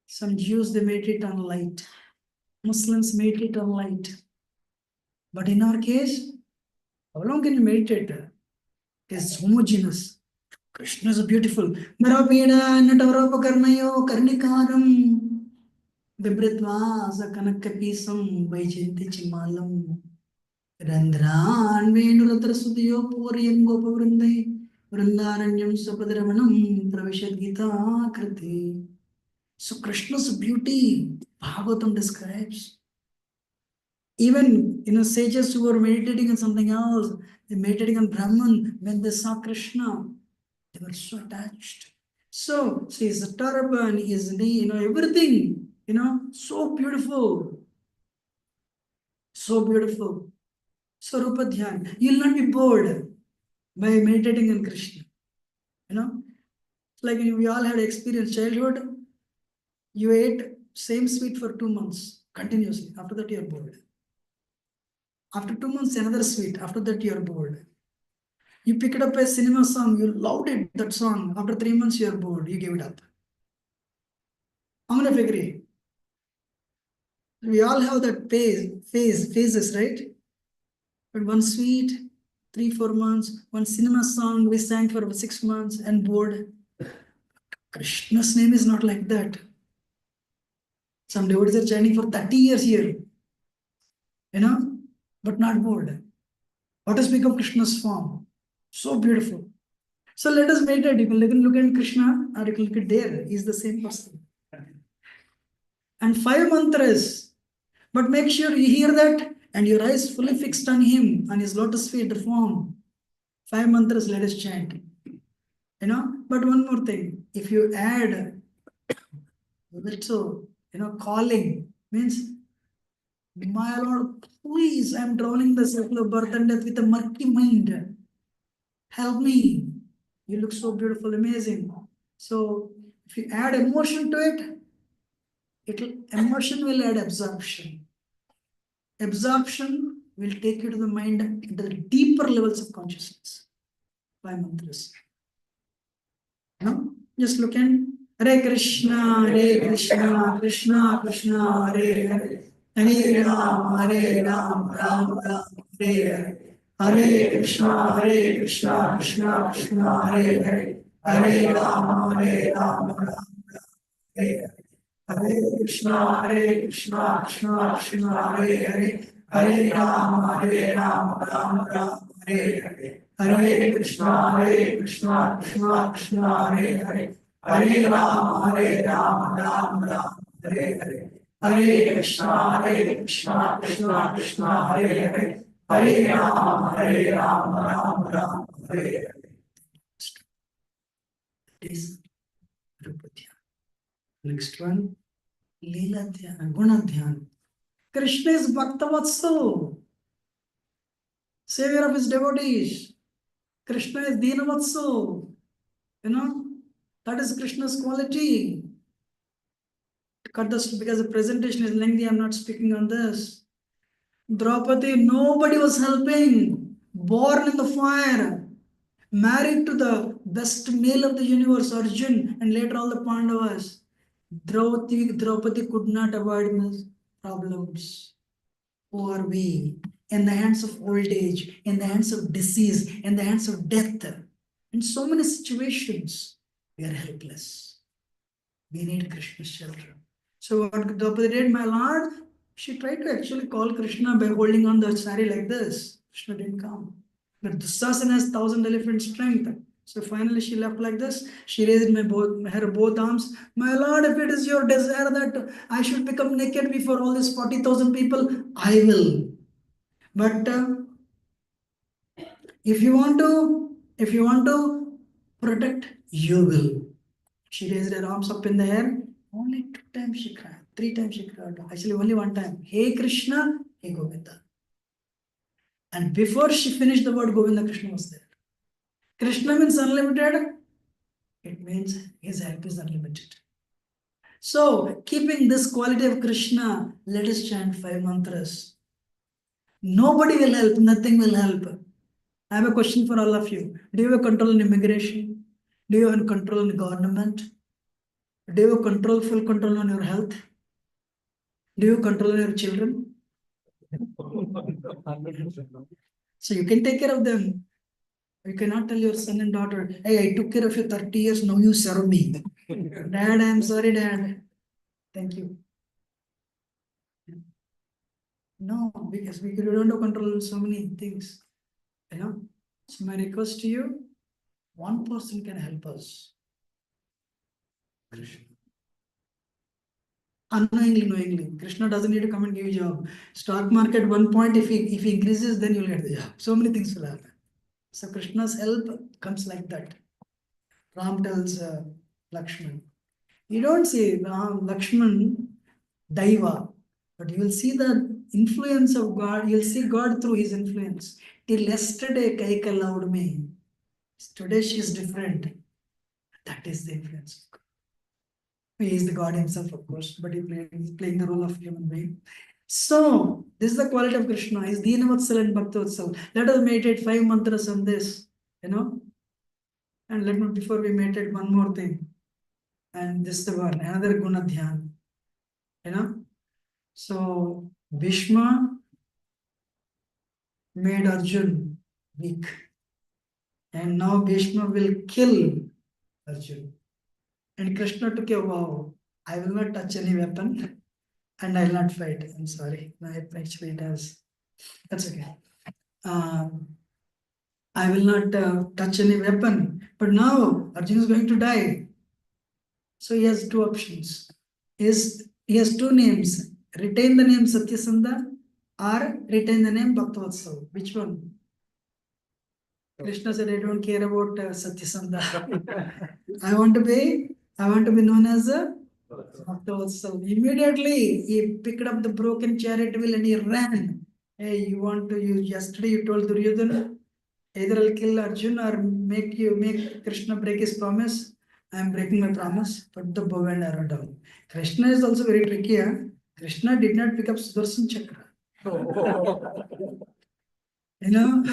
Some Jews they meditate on light. Muslims meditate on light. But in our case, how long can you meditate? It is homogeneous. Krishna is beautiful. Marapida natavaropakarnayo karnikaram vibritva sakanakapisam vaijanti chimalam randran venuratra sudyo puriyam gopavrindai vrindaranyam sapadaраmanam pravishad gita kriti. So Krishna's beauty, Bhagavatam describes. Even sages who were meditating on something else, they meditating on Brahman, when they saw Krishna, they were so attached. So his turban, his knee, everything, so beautiful. So beautiful. So Rupa Dhyan, you'll not be bored by meditating on Krishna. Like we all had experience childhood, you ate same sweet for 2 months continuously. After that, you are bored. After 2 months, another sweet. After that, you are bored. You picked up a cinema song, you loved it, that song. After 3 months, you are bored. You give it up. How many of you agree? We all have that phases, right? But one sweet, 3-4 months, one cinema song we sang for 6 months and bored. Krishna's name is not like that. Some devotees are chanting for 30 years here, but not bored. What to speak of Krishna's form? So beautiful. So let us meditate. You can look at Krishna or you can look at there. He's the same person. And 5 mantras. But make sure you hear that and your eyes fully fixed on him, on his lotus feet, the form. 5 mantras, let us chant. But one more thing. If you add little, calling means, my Lord, please, I'm drowning the circle of birth and death with a murky mind. Help me. You look so beautiful, amazing. So if you add emotion to it, emotion will add absorption. Absorption will take you to the mind, into the deeper levels of consciousness. 5 mantras. No? Just look in Hare Krishna, Krishna Krishna, Hare Hare. Hare Ram, Ram Ram, Hare Hare. Hare Krishna, Krishna Krishna, Hare Hare. Hare Ram, Ram Ram, Hare Hare. Hare Krishna, Krishna Krishna, Hare Hare. Hare Ram, Ram Ram, Hare Hare. Hare Krishna, Krishna Krishna, Hare Hare. Hare Ram, Ram Ram, Hare Hare. Hare Krishna, Krishna Krishna, Hare Hare. Hare Ram, Ram Ram, Hare Hare. Is Rupa-dhyan. Next one, Leela Dhyan, Guna Dhyan. Krishna is Bhaktavatsu, savior of his devotees. Krishna is Dinavatsu. You know, that is Krishna's quality. To cut this, because the presentation is lengthy, I'm not speaking on this. Draupadi, nobody was helping. Born in the fire. Married to the best male of the universe, Arjun, and later all the Pandavas. Draupadi could not avoid these problems. Who are we? In the hands of old age, in the hands of disease, in the hands of death. In so many situations, we are helpless. We need Krishna's shelter. So what Draupadi did, my lord, she tried to actually call Krishna by holding on the sari like this. Krishna didn't come. But Dusasana has 1,000 elephant strength. So finally she left like this. She raised her both arms. My lord, if it is your desire that I should become naked before all these 40,000 people, I will. But if you want to protect, you will. She raised her arms up in the air. Only 2 times she cried. 3 times she cried. Actually, only 1 time. Hey Krishna, hey Govinda. And before she finished the word Govinda, Krishna was there. Krishna means unlimited. It means his help is unlimited. So, keeping this quality of Krishna, let us chant 5 mantras. Nobody will help, nothing will help. I have a question for all of you. Do you have control in immigration? Do you have control in government? Do you have full control on your health? Do you control your children? So you can take care of them. You cannot tell your son and daughter, hey, I took care of you 30 years, now you serve me. Dad, I'm sorry, Dad. Thank you. No, because we don't have control of so many things. You know? So my request to you, one person can help us. Krishna. Unknowingly, knowingly. Krishna doesn't need to come and give you a job. Stock market, 1 point, if he increases, then you'll get the job. So many things will happen. So Krishna's help comes like that. Ram tells Lakshman. You don't see Lakshman, Daiva, but you will see the influence of God. You'll see God through his influence. Till yesterday, Kaika loved me. Today she is different. That is the influence. He is the God himself, of course, but he's playing the role of human being. So, this is the quality of Krishna. He is Deenavatsal and Bhaktavatsal. Let us meditate 5 mantras on this, you know. And let me, before we meditate, one more thing. And this is the one, another Guna Dhyan. You know. So, Bhishma made Arjun weak. And now Bhishma will kill Arjun. And Krishna took a vow, I will not touch any weapon and I will not fight. I'm sorry. No, actually it has. That's okay. I will not touch any weapon. But now Arjuna is going to die. So he has 2 options. He has 2 names. Retain the name Satyasandha or retain the name Bhaktavatsal. Which one? Krishna said, I don't care about Satyasandha. I want to be known as a Bhaktavatsal. Immediately he picked up the broken chariot wheel and he ran. Hey, yesterday you told Duryodhana, either I'll kill Arjun or make Krishna break his promise. I am breaking my promise. Put the bow and arrow down. Krishna is also very tricky. Krishna did not pick up Sudarshan Chakra. You know,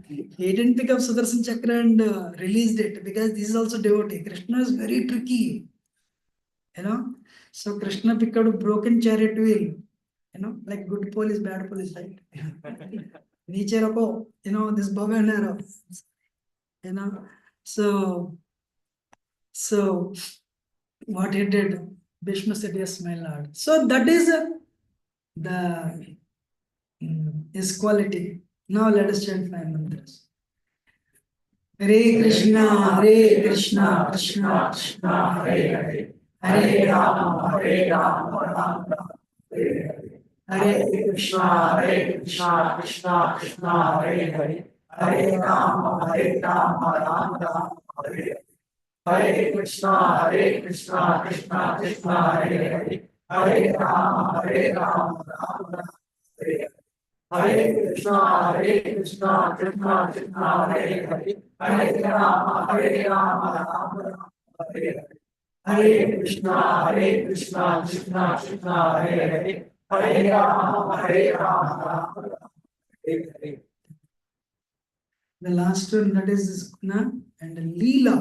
he didn't pick up Sudarshan Chakra and released it because this is also devotee. Krishna is very tricky. You know, so Krishna picked up a broken chariot wheel. You know, like good police, bad police, right? Niche rako, you know, this bow and arrow. You know, so what he did, Bhishma said, yes, my lord. So that is the his quality. Now let us chant 5 mantras. Hare Krishna, Krishna Krishna, Hare Rama, Rama Rama, Hare Krishna, Krishna Krishna, Hare Rama, Rama Rama, Hare Krishna, Krishna Krishna, Hare Rama, Rama Rama, Hare Krishna, Krishna Krishna, Hare Rama, Rama Rama, Hare Krishna, Krishna Krishna, Hare Rama, Rama. The last one, that is Krishna and Leela.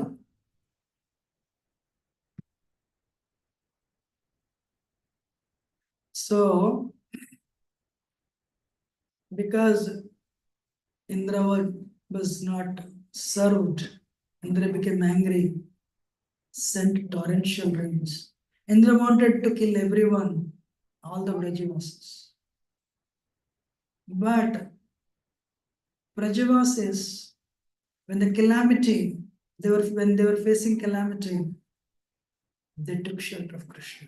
So, because Indra was not served, Indra became angry, sent torrential rains. Indra wanted to kill everyone, all the Brajavasis. But Brajavasis, when the calamity, when they were facing calamity, they took shelter of Krishna.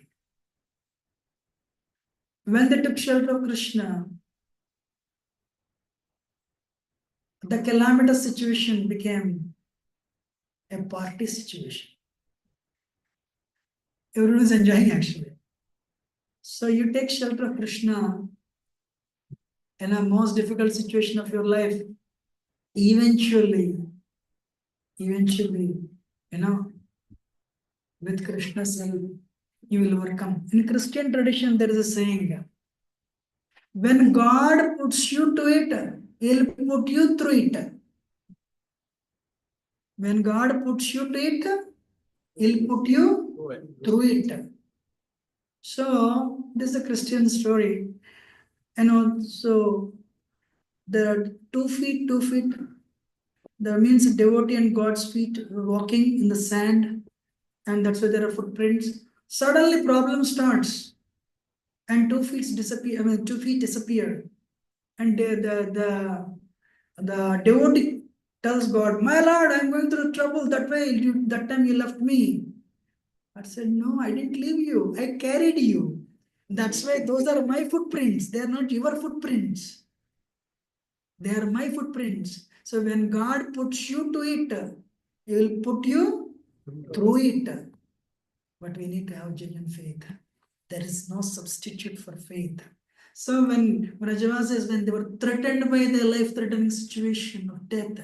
When they took shelter of Krishna, the calamitous situation became a party situation. Everyone is enjoying actually. So you take shelter of Krishna in a most difficult situation of your life, eventually, you know, with Krishna's help, you will overcome. In Christian tradition, there is a saying, when God puts you to it, He'll put you through it. When God puts you to it, He'll put you through it. So, this is a Christian story. And also, there are 2 feet, 2 feet. That means devotee and God's feet walking in the sand. And that's why there are footprints. Suddenly problem starts. And 2 feet disappear. 2 feet disappear. And the devotee tells God, my Lord, I'm going through trouble. That time you left me. I said, no, I didn't leave you. I carried you. That's why those are my footprints. They are not your footprints. They are my footprints. So when God puts you to it, He will put you through it. But we need to have genuine faith. There is no substitute for faith. So when Brajavasis, when they were threatened by their life-threatening situation of death,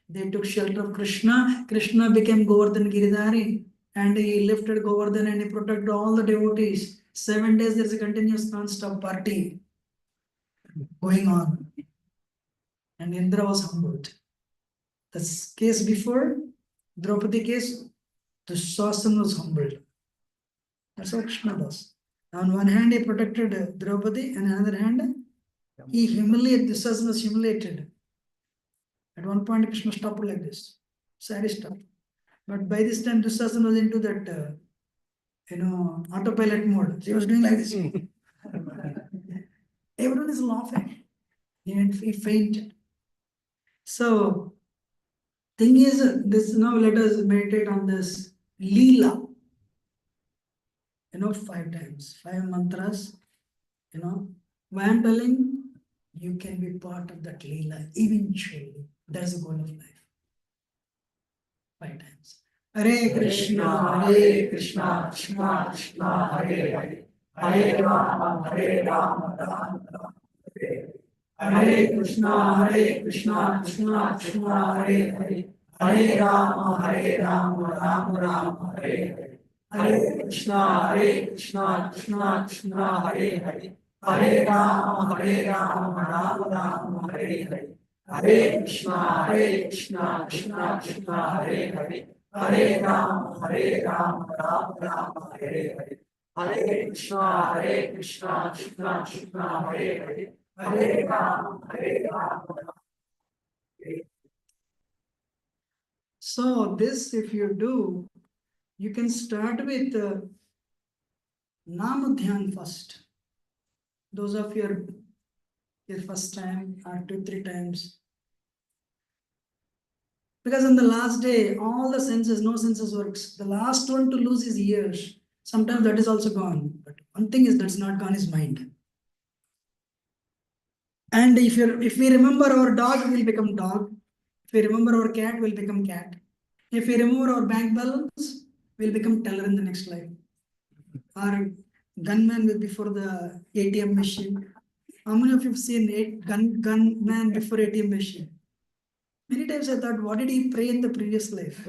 they took shelter of Krishna. Krishna became Govardhan Giridhari, and he lifted Govardhan and he protected all the devotees. 7 days there is a continuous non-stop party going on. And Indra was humbled. The case before, Draupadi case, Dushasana was humbled. That's what Krishna does. On one hand, he protected Draupadi, and on the other hand, he humiliated, Dushasana was humiliated. At one point, Krishna stopped like this. Sari stopped. But by this time, Dushasana was into that, autopilot mode. He was doing like this. Everyone is laughing. He fainted. So, thing is, this now let us meditate on this Leela. 5 times, 5 mantras. Why I'm telling, you can be part of that Leela eventually. That's the goal of life. 5 times. Hare Krishna, Krishna Krishna, Hare Hare Rama, Rama Rama, Hare Krishna, Krishna Krishna, Hare Rama, Rama Rama, Hare Krishna, Krishna Krishna, Hare Rama, Rama Rama, Hare Hare Krishna, Krishna Krishna, Hare Hare, Hare Ram, Ram Ram, Hare Hare. Hare Krishna, Krishna Krishna, Hare Hare, Hare Ram, Ram. So this, if you do, you can start with Nam Dhyan first. Those of your first time or 2-3 times. Because on the last day, all the senses, no senses works. The last one to lose is ears. Sometimes that is also gone. But one thing is that's not gone is mind. And if we remember our dog, will become dog. If we remember our cat, will become cat. If we remember our bank balance, we'll become teller in the next life. Our gunman will be for the ATM machine. How many of you have seen gunman before ATM machine? Many times I thought, what did he pray in the previous life?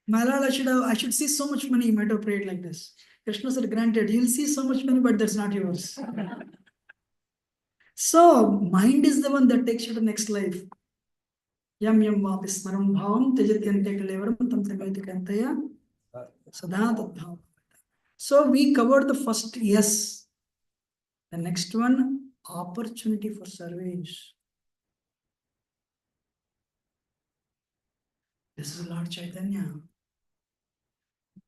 My Lord, I should see so much money. He might have prayed like this. Krishna said, granted, you'll see so much money, but that's not yours. So, mind is the one that takes you to the next life. Yam yam vapismaram bhavam tejatyante kalevaram tam tamaitikantaya sadha tadbhavam. So, we covered the first yes. The next one, opportunity for service. This is Lord Chaitanya.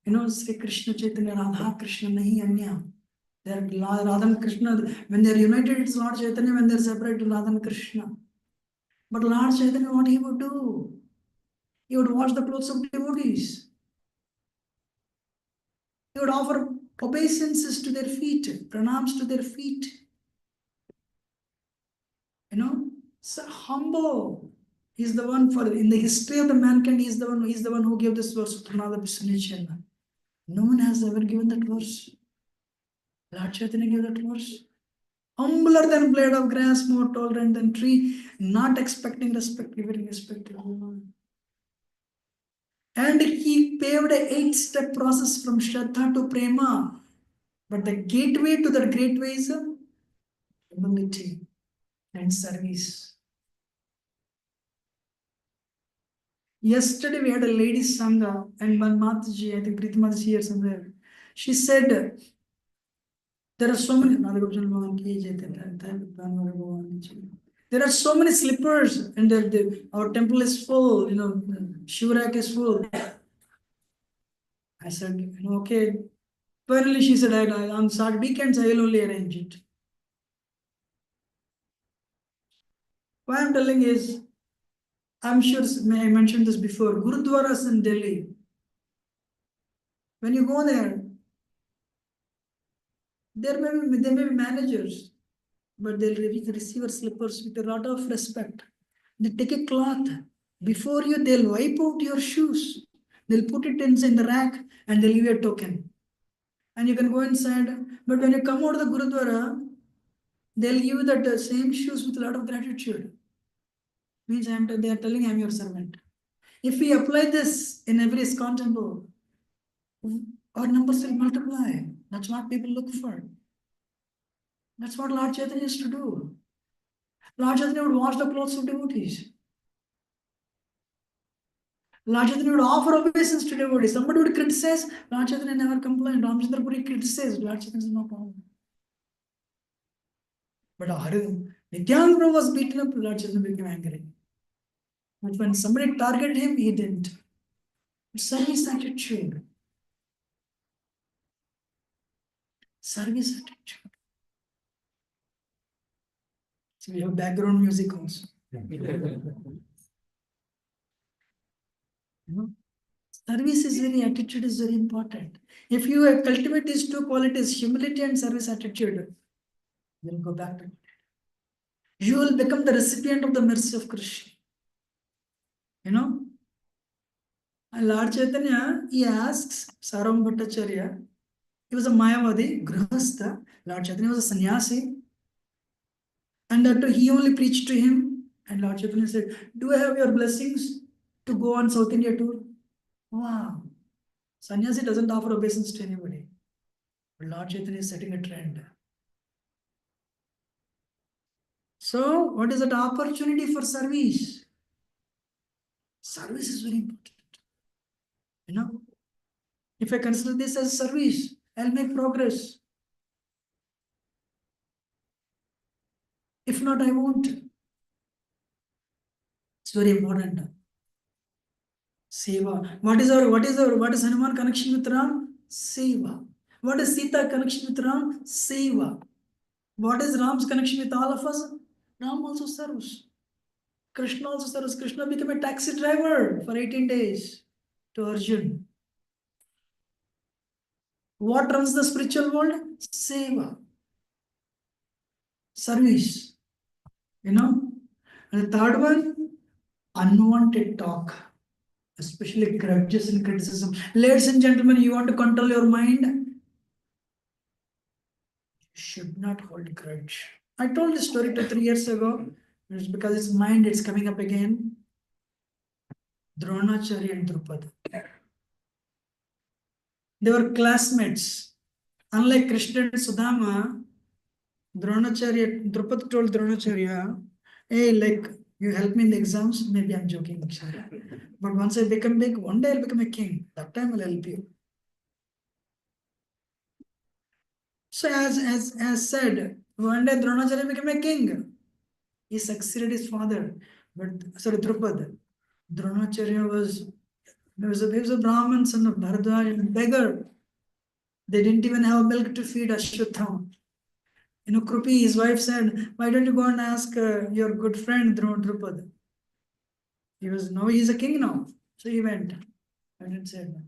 You know, Sri Krishna Chaitanya, Radha Krishna nahi anya. They are Radha and Krishna. When they are united, it's Lord Chaitanya. When they are separated, Radha and Krishna. But Lord Chaitanya, what he would do? He would wash the clothes of devotees. He would offer obeisances to their feet, pranams to their feet. You know, so humble. He's the one for in the history of the mankind. He's the one who gave this verse. No one has ever given that verse. Lord Chaitanya gave that verse. Humbler than blade of grass, more tolerant than tree, not expecting respect, giving respect to everyone. And he paved a 8-step process from Shraddha to Prema. But the gateway to that great way is humility and service. Yesterday we had a ladies' sangha, and one Mataji, I think Preeti Mataji here somewhere. She said, there are so many. There are so many slippers, and our temple is full. You know, Shivrak is full. I said, okay. Finally, she said, on Saturday weekends, I will only arrange it. Why I'm telling is, I'm sure I mentioned this before. Gurudwaras in Delhi. When you go there, there may be managers, but they'll receive slippers with a lot of respect. They take a cloth before you, they'll wipe out your shoes. They'll put it inside the rack and they'll give you a token. And you can go inside. But when you come out of the Gurudwara, they'll give you that same shoes with a lot of gratitude. Means they are telling I'm your servant. If we apply this in every ISKCON temple, our numbers will multiply. That's what people look for. That's what Lord Chaitanya used to do. Lord Chaitanya would wash the clothes of devotees. Lord Chaitanya would offer obeisance to devotees. Somebody would criticize, Lord Chaitanya never complained. Ramchandra Puri criticized, Lord Chaitanya said, no problem. But Nityananda was beaten up, Lord Chaitanya became angry. But when somebody targeted him, he didn't. Service attitude. Service attitude. So we have background music also. Service is attitude is very important. If you cultivate these two qualities, humility and service attitude, you'll go back to it. You will become the recipient of the mercy of Krishna. You know? And Lord Chaitanya, he asks Saram Bhattacharya, he was a Mayavadi, Grihastha. Lord Chaitanya was a sannyasi. And that he only preached to him. And Lord Chaitanya said, do I have your blessings to go on South India tour? Wow. Sannyasi doesn't offer obeisance to anybody. But Lord Chaitanya is setting a trend. So, what is that opportunity for service? Service is very important. You know, if I consider this as service, I'll make progress. If not, I won't. It's very important. Seva. What is Hanuman connection with Ram? Seva. What is Sita connection with Ram? Seva. What is Ram's connection with all of us? Ram also serves. Krishna also serves. Krishna became a taxi driver for 18 days to Arjun. What runs the spiritual world? Seva. Service. You know? And the third one, unwanted talk, especially grudges and criticism. Ladies and gentlemen, you want to control your mind? You should not hold grudge. I told this story 2-3 years ago. It's because it's mind, it's coming up again. Dronacharya and Drupada. They were classmates. Unlike Krishna and Sudama, Dronacharya, Drupada told Dronacharya, hey, like, you help me in the exams, maybe I'm joking, Acharya. But once I become big, one day I'll become a king. That time I'll help you. So as said, one day Dronacharya became a king. He succeeded his father. But sorry, Drupada. Dronacharya was a Brahmin son of Bharadwaj and beggar. They didn't even have milk to feed Ashwatthama. You know, Krupi, his wife said, why don't you go and ask your good friend Drupada? He's a king now. So he went. I didn't say that.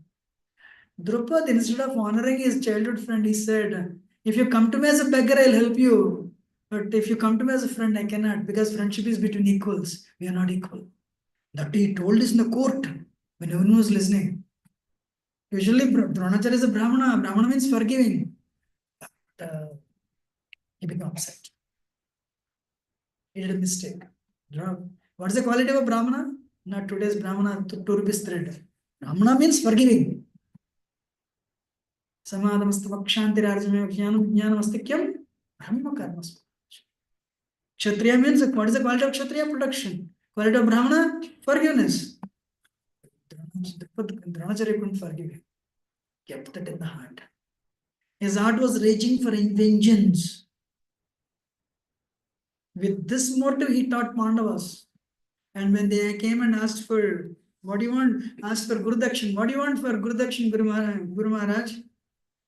Drupada, instead of honoring his childhood friend, he said, if you come to me as a beggar, I'll help you. But if you come to me as a friend, I cannot, because friendship is between equals. We are not equal. That he told this in the court when everyone was listening. Usually, Dronacharya is a Brahmana. Brahmana means forgiving. But, he became upset. He did a mistake. What is the quality of a Brahmana? Not today's Brahmana, 2 rupees thread. Brahmana means forgiving. Samadhamastavakshantirajarjameva jnanam jnanamastikyam brahma karmas. Kshatriya means, what is the quality of Kshatriya? Protection. Quality of Brahmana? Forgiveness. Dronacharya couldn't forgive him. Kept that in the heart. His heart was raging for vengeance. With this motive, he taught Pandavas. And when they came and asked for, what do you want? Asked for Guru Dakshin. What do you want for Guru Dakshin, Guru Maharaj?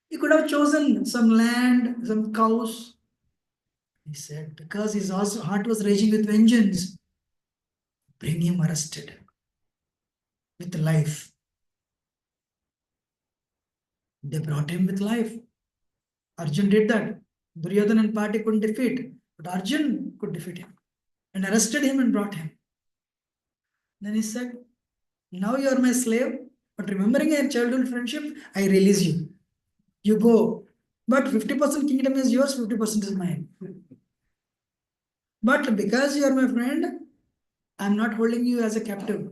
He could have chosen some land, some cows. He said, because his heart was raging with vengeance, bring him arrested with life. They brought him with life. Arjun did that. Duryodhana and party couldn't defeat, but Arjun could defeat him and arrested him and brought him. Then he said, now you are my slave, but remembering our childhood friendship, I release you. You go. But 50% kingdom is yours, 50% is mine. But because you are my friend, I am not holding you as a captive,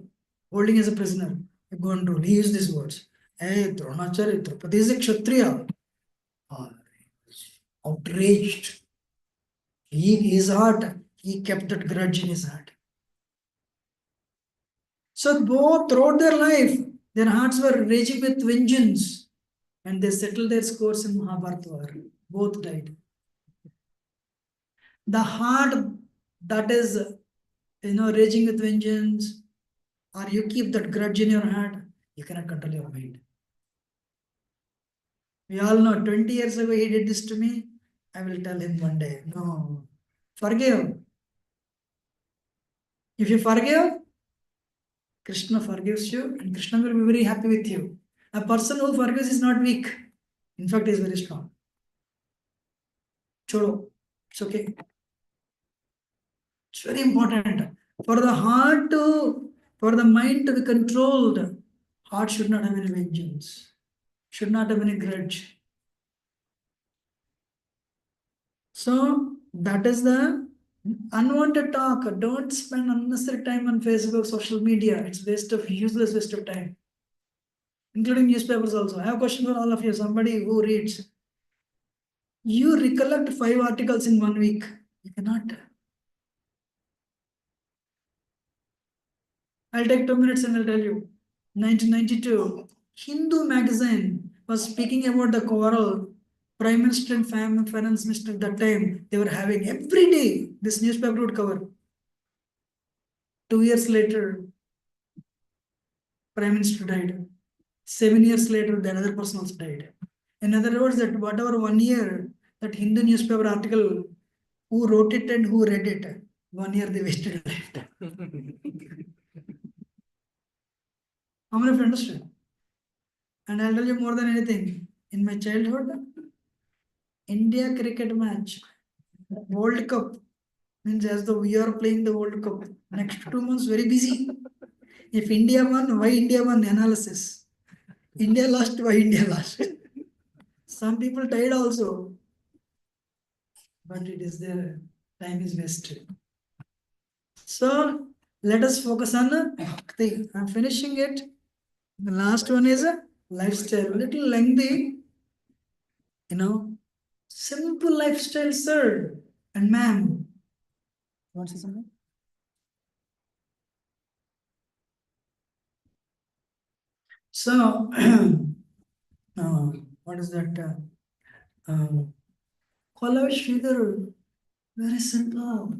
holding as a prisoner. You go and rule. He used these words. Hey, Dronacharya, Draupadi is a Kshatriya. Outraged. His heart, he kept that grudge in his heart. So both throughout their life, their hearts were raging with vengeance. And they settled their scores in Mahabharata war. Both died. The heart that is, raging with vengeance, or you keep that grudge in your heart, you cannot control your mind. We all know 20 years ago he did this to me. I will tell him one day, no, forgive. If you forgive, Krishna forgives you and Krishna will be very happy with you. A person who forgives is not weak. In fact, he is very strong. Chodo. It's okay. It's very important. For the mind to be controlled, heart should not have any vengeance. Should not have any grudge. So, that is the unwanted talk. Don't spend unnecessary time on Facebook, social media. It's useless waste of time. Including newspapers also. I have a question for all of you. Somebody who reads. You recollect 5 articles in 1 week. You cannot. I'll take 2 minutes and I'll tell you. 1992, Hindu magazine was speaking about the quarrel. Prime Minister and Finance Minister at that time, they were having every day, this newspaper would cover. 2 years later, Prime Minister died. 7 years later, the another person also died. In other words, that whatever 1 year, that Hindu newspaper article, who wrote it and who read it, 1 year they wasted life. How many of you understand? And I'll tell you more than anything. In my childhood, India cricket match, World Cup, means as though we are playing the World Cup. Next 2 months, very busy. If India won, why India won? Analysis. India lost, why India lost? Some people died also. But it is there. Time is wasted. So let us focus on bhakti. I'm finishing it. The last one is a lifestyle. Little lengthy. Simple lifestyle, sir and ma'am. Want to say something? So, what is that? Follow Sridhar. Very simple.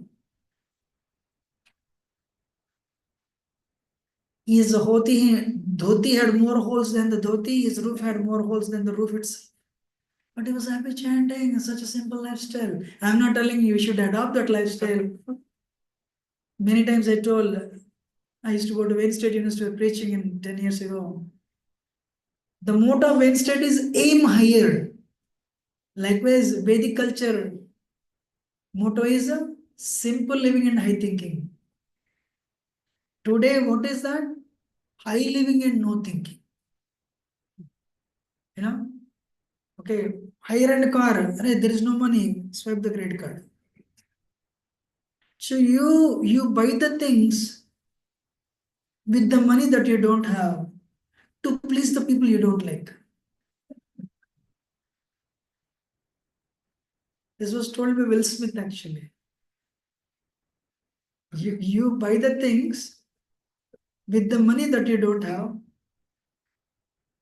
His dhoti had more holes than the dhoti. His roof had more holes than the roof itself. But he was happy chanting, such a simple lifestyle. I'm not telling you should adopt that lifestyle. Many times I told, I used to go to Wayne State University preaching in 10 years ago. The motto of Wayne State is aim higher. Likewise, Vedic culture motto is simple living and high thinking. Today, what is that? High living and no thinking. Okay, higher end car, there is no money, swipe the credit card. So you buy the things with the money that you don't have to please the people you don't like. This was told by Will Smith actually. You buy the things with the money that you don't have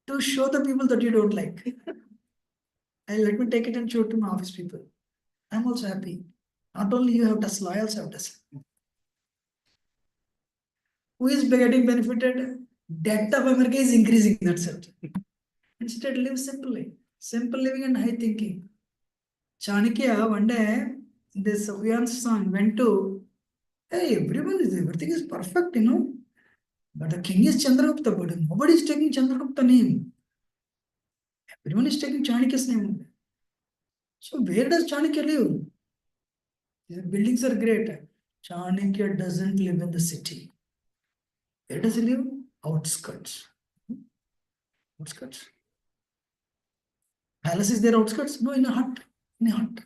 to show the people that you don't like. And let me take it and show it to my office people. I'm also happy. Not only you have Tesla, I also have Tesla. Who is getting benefited? Debt of America is increasing, that's it. Instead, live simply. Simple living and high thinking. Chanakya, one day, this Sufyan's son went to, hey, everything is perfect, But the king is Chandragupta, but nobody is taking Chandragupta name. Everyone is taking Chanakya's name. So where does Chanakya live? The buildings are great. Chanakya doesn't live in the city. Where does he live? Outskirts. Outskirts. Palace is there outskirts? No, in a hut. In a hut.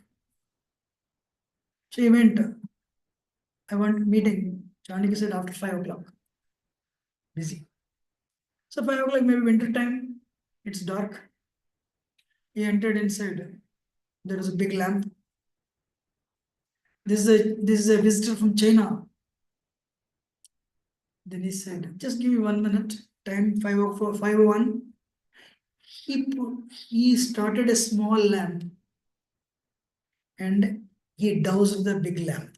So he went. I want meeting. Chanakya said after 5 o'clock. Busy. So 5 o'clock, maybe winter time. It's dark. He entered inside. There was a big lamp. This is a visitor from China. Then he said, just give me 1 minute. Time 5:04, 5:01. He started a small lamp and he doused the big lamp.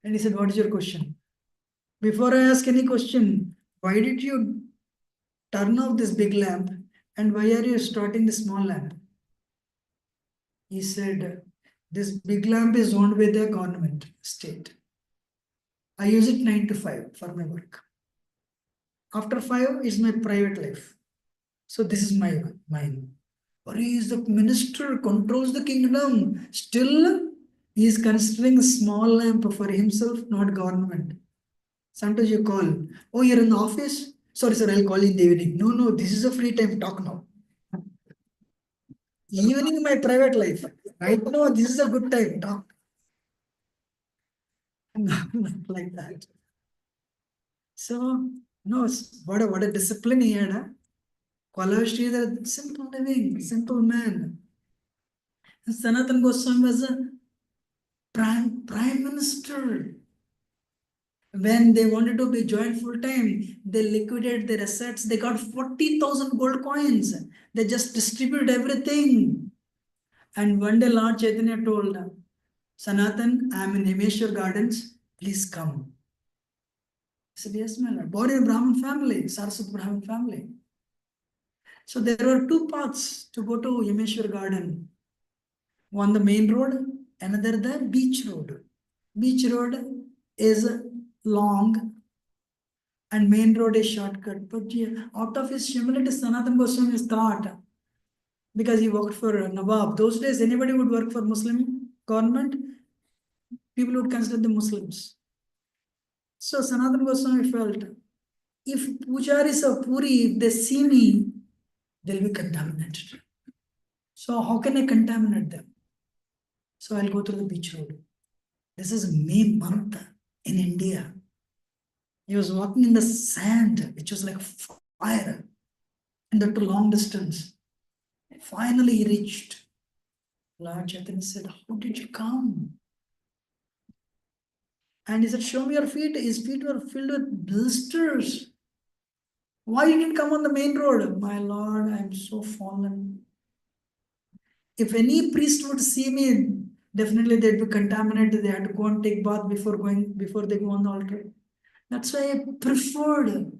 And he said, what is your question? Before I ask any question, why did you turn off this big lamp and why are you starting the small lamp? He said, this big lamp is owned by the government, state. I use it 9 to 5 for my work. After 5 is my private life. So this is mine. Or he is the minister, controls the kingdom. Still, he is considering a small lamp for himself, not government. Sometimes you call, oh, you're in the office? Sorry, sir, I'll call you in the evening. No, this is a free time, talk now. Evening, my private life. Right now, this is a good time, talk. Not like that. So, no, what a discipline he had. Quality the simple living, simple man. And Sanatan Goswami was a prime minister. When they wanted to be joined full time, they liquidated their assets. They got 40,000 gold coins. They just distributed everything. And one day Lord Chaitanya told Sanatan, I am in Himeshwar Gardens, please come. He said, yes, my lord. Born in a Brahmin family, Saraswat Brahmin family. So there were two paths to go to Yameshwar Garden. One the main road, another the beach road. Beach road is long and main road is shortcut. But out of his humility, Sanatana Goswami thought, because he worked for Nawab. Those days, anybody would work for Muslim government, people would consider them Muslims. So Sanatana Goswami felt, if pujaris of Puri, if they see me, they'll be contaminated. So how can I contaminate them? So I'll go through the beach road. This is May month in India. He was walking in the sand, which was like fire, and that to long distance. Finally, he reached. Lord Chaitanya said, how did you come? And he said, show me your feet. His feet were filled with blisters. Why you didn't come on the main road? My Lord, I am so fallen. If any priest would see me, definitely they'd be contaminated. They had to go and take bath before they go on the altar. That's why I preferred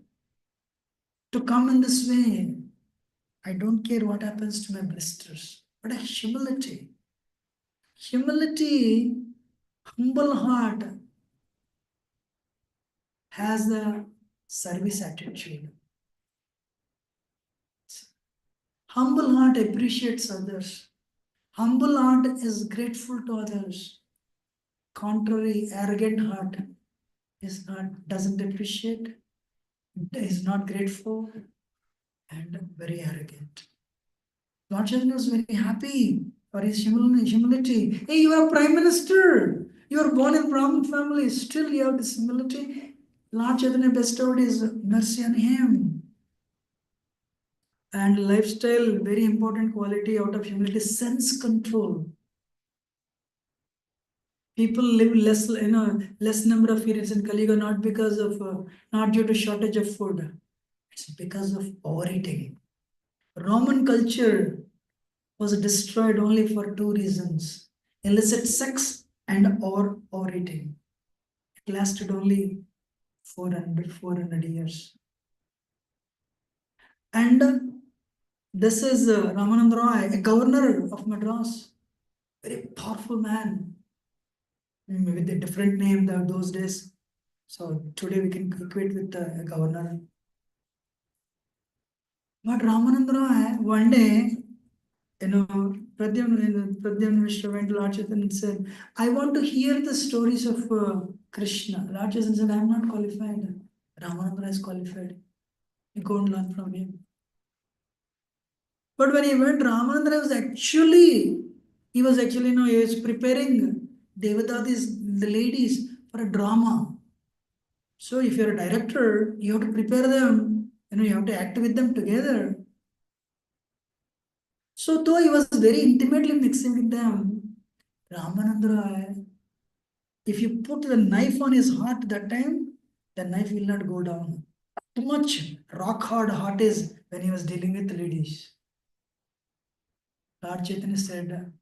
to come in this way. I don't care what happens to my blisters. But a humility. Humility, humble heart has the service attitude. Humble heart appreciates others. Humble heart is grateful to others. Contrary, arrogant heart doesn't appreciate, is not grateful, and very arrogant. Lord Chaitanya was very happy for his humility. Hey, you are Prime Minister. You are born in Brahmin family. Still you have this humility. Lord Chaitanya bestowed his mercy on him. And lifestyle, very important quality out of humility, sense control. People live less number of years in Kali Yuga, not because of, not due to shortage of food. It's because of overeating. Roman culture was destroyed only for two reasons: illicit sex and overeating. It lasted only 400 years. And this is Ramanand Roy, a governor of Madras, very powerful man, with a different name those days. So today we can equate with a governor. But Ramanand Roy, one day, Pradyumna Mishra went to Lord Chaitanya and said, I want to hear the stories of Krishna. Lord Chaitanya said, I am not qualified. Ramanand Roy is qualified. You go and learn from him. But when he went, Ramanand Roy was actually, he was preparing Devadatis, the ladies, for a drama. So if you're a director, you have to prepare them, you have to act with them together. So though he was very intimately mixing with them, Ramanand Roy, if you put the knife on his heart that time, the knife will not go down. Too much rock hard heart is when he was dealing with ladies. Lord Chaitanya said,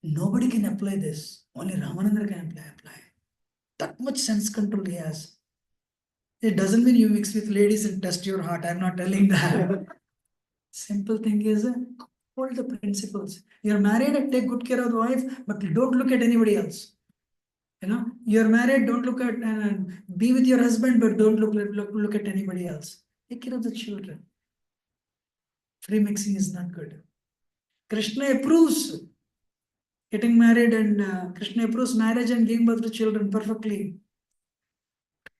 nobody can apply this. Only Ramananda can apply. That much sense control he has. It doesn't mean you mix with ladies and test your heart. I'm not telling that. Simple thing is, hold the principles. You're married, take good care of the wife, but don't look at anybody else. You're married, don't look at, be with your husband, but don't look at anybody else. Take care of the children. Free mixing is not good. Krishna approves getting married, and Krishna approves marriage and giving birth to children perfectly.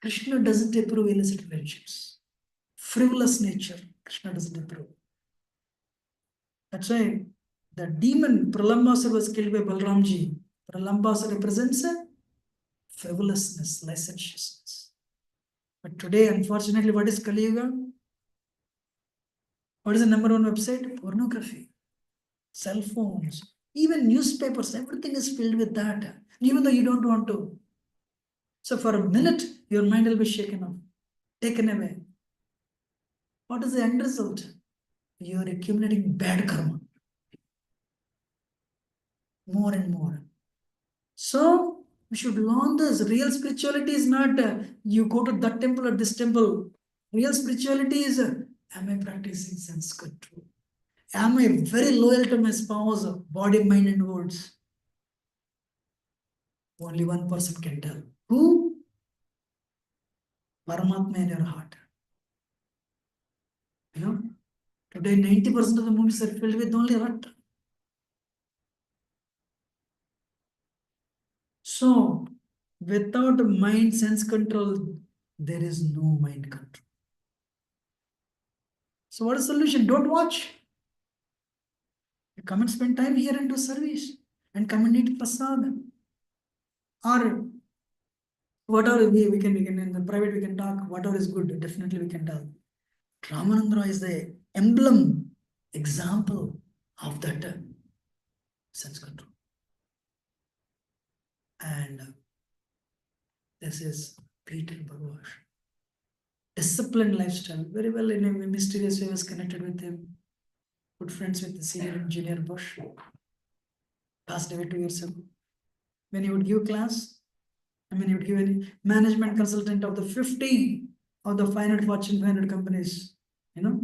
Krishna doesn't approve illicit relationships. Frivolous nature, Krishna doesn't approve. That's why the demon Pralambasura was killed by Balramji. Pralambasura represents frivolousness, licentiousness. But today, unfortunately, what is Kali Yuga? What is the number one website? Pornography, cell phones, even newspapers, everything is filled with that, even though you don't want to. So for a minute, your mind will be shaken off, taken away. What is the end result? You are accumulating bad karma. More and more. So we should learn this. Real spirituality is not you go to that temple or this temple. Real spirituality is am I practicing sense control? Am I very loyal to my spouse, body, mind, and words? Only one person can tell. Who? Paramatma in your heart. You know, today 90% of the movies are filled with only rat. So, without mind sense control, there is no mind control. So, what is the solution? Don't watch. You come and spend time here and do service and come and eat prasad. Or whatever we can in the private we can talk, whatever is good, definitely we can talk. Ramananda Roy is the emblem, example of that sense control. And this is Peter Bhagwash. Disciplined lifestyle, very well in a mysterious way was connected with him. Good friends with the senior engineer Bush. Passed away 2 years ago. When he would give class, he would give a management consultant of the 50 of the 500 Fortune 500 companies, you know.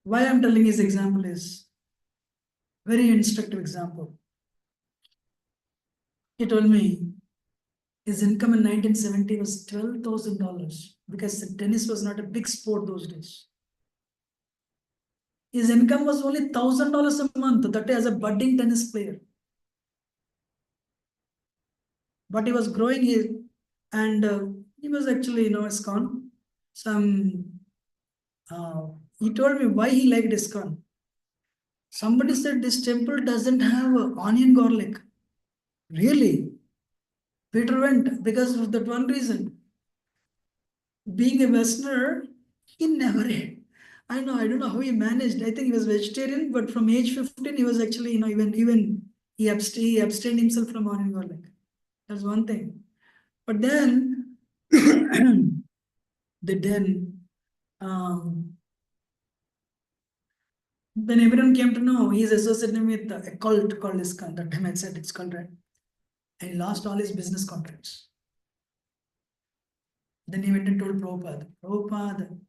Why I'm telling his example is very instructive example. He told me his income in 1970 was $12,000 because the tennis was not a big sport those days. His income was only $1,000 a month, that as a budding tennis player. But he was growing his, and he was actually, you know, ISKCON. He told me why he liked ISKCON. Somebody said this temple doesn't have onion garlic. Really? Peter went because of that one reason. Being a Westerner, he never ate. I don't know how he managed. I think he was vegetarian, but from age 15, he was actually, you know, even he abstained himself from onion garlic. That's one thing. But then, when everyone came to know he's associated with a cult called ISKCON, that time I said it's called, right? And he lost all his business contracts. Then he went and told Prabhupada,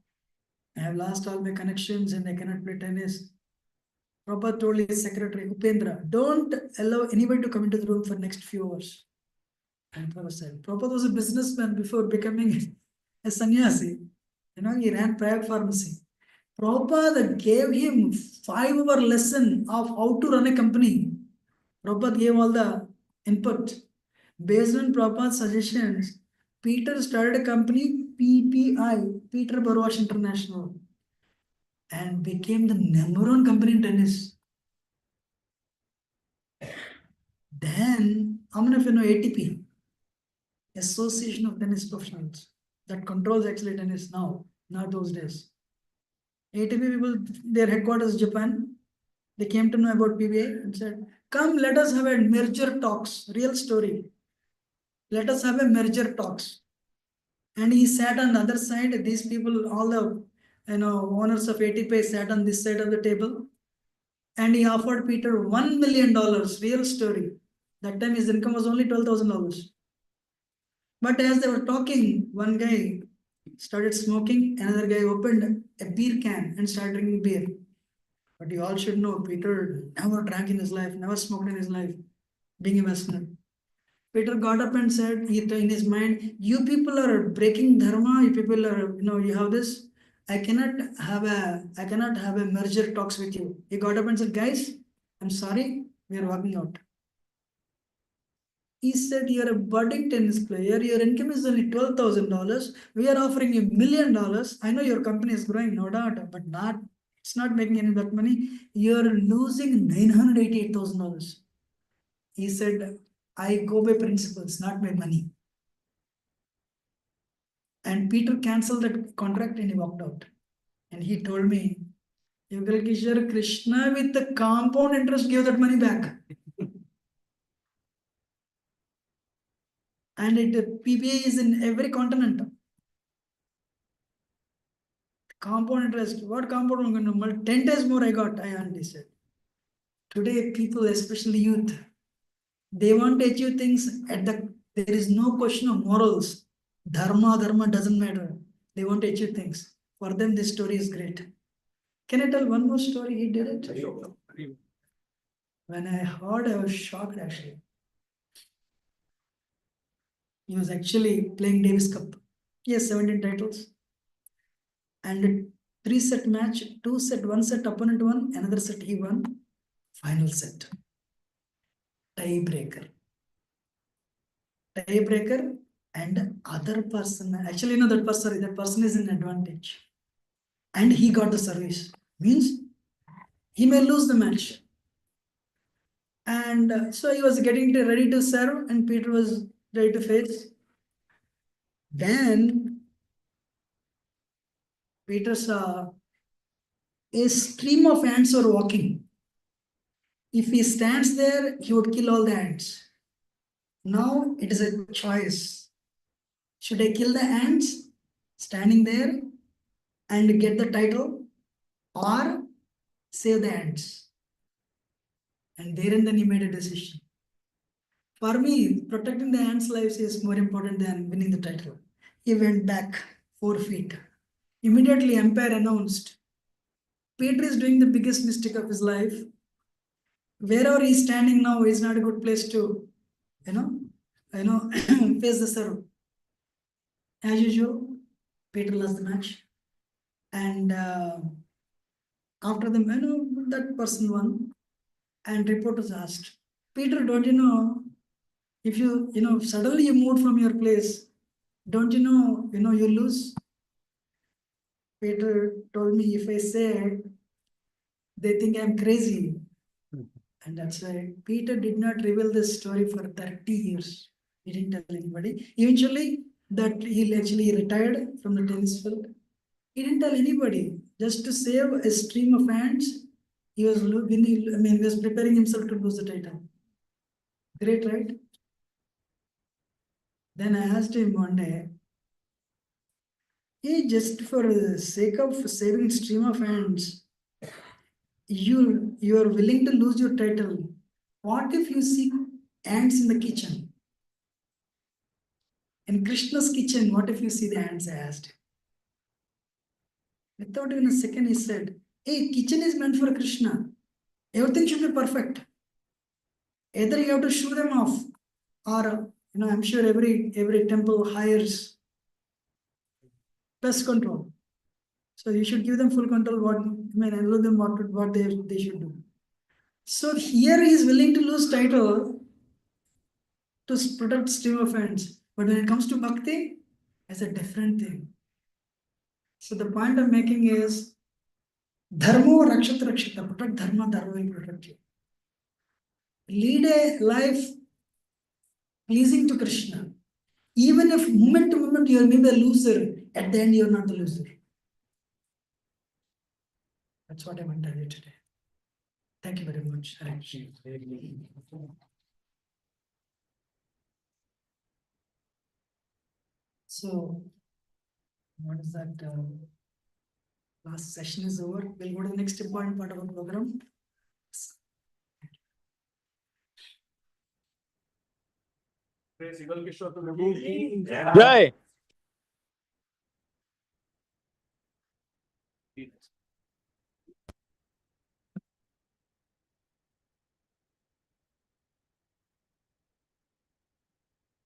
I have lost all my connections and I cannot play tennis. Prabhupada told his secretary, Upendra, don't allow anybody to come into the room for next few hours. And Prabhupada said, Prabhupada was a businessman before becoming a sannyasi. You know, he ran private pharmacy. Prabhupada gave him 5-hour lesson of how to run a company. Prabhupada gave all the input. Based on Prabhupada's suggestions, Peter started a company, PPI, Peter Bhagwash International, and became the #1 company in tennis. Then, how many of you know ATP? Association of Tennis Professionals, that controls actually tennis now, not those days. ATP people, their headquarters is Japan. They came to know about PBA and said, come, let us have a merger talks, real story. Let us have a merger talks. And he sat on the other side, these people, all the owners of ATP sat on this side of the table. And he offered Peter $1 million, real story. That time his income was only $12,000. But as they were talking, one guy started smoking, another guy opened a beer can and started drinking beer. But you all should know, Peter never drank in his life, never smoked in his life, being a Westerner. Peter got up and said in his mind, you people are breaking dharma, you people are, you have this. I cannot have a merger talks with you. He got up and said, guys, I'm sorry, we are walking out. He said, you're a budding tennis player, your income is only $12,000. We are offering you $1 million. I know your company is growing, no doubt, but it's not making any of that money. You're losing $988,000. He said, I go by principles, not by money. And Peter canceled that contract and he walked out. And he told me, Yugal Kishore, Krishna with the compound interest gave that money back. And PPA is in every continent. Compound interest, what compound I'm going to 10 times more I got, I already said. Today, people, especially youth, they want to achieve things there is no question of morals. Dharma doesn't matter. They want to achieve things. For them, this story is great. Can I tell one more story? He did it. When I heard, I was shocked actually. He was actually playing Davis Cup. He has 17 titles. And 3-set match, 2-set, 1-set opponent won, another set he won. Final set. Tiebreaker. And other person, actually, that person is in advantage. And he got the service. Means he may lose the match. And so he was getting ready to serve, and Peter was ready to face. Then Peter saw a stream of ants were walking. If he stands there, he would kill all the ants. Now it is a choice. Should I kill the ants standing there and get the title, or save the ants? And there and then he made a decision. For me, protecting the ants' lives is more important than winning the title. He went back 4 feet. Immediately, umpire announced, Peter is doing the biggest mistake of his life. Wherever he's standing now is not a good place to, face the serve. As usual, Peter lost the match. And after that person won, and reporters asked, Peter, don't you know, if suddenly you moved from your place, don't you know, you lose? Peter told me, if I say, they think I'm crazy. And that's why Peter did not reveal this story for 30 years. He didn't tell anybody. Eventually, that he actually retired from the tennis field. He didn't tell anybody. Just to save a stream of ants, he was preparing himself to lose the title. Great, right? Then I asked him one day, hey, just for the sake of saving a stream of ants, you are willing to lose your title. What if you see ants in the kitchen? In Krishna's kitchen, what if you see the ants? I asked. Without even a second, he said, hey, kitchen is meant for Krishna. Everything should be perfect. Either you have to shoo them off, or I'm sure every temple hires pest control. So you should give them full control. Allow them what they should do. So here he is willing to lose title to protect stream of ants. But when it comes to bhakti, it's a different thing. So the point I'm making is, dharma rakshata rakshita, protect dharma will protect you. Lead a life pleasing to Krishna. Even if moment to moment you are maybe a loser, at the end you are not the loser. That's what I want to tell you today. Thank you very much. So, what is that? Last session is over. We'll go to the next important part of our program. Praise Yugal Kishore Prabhuji. Jai.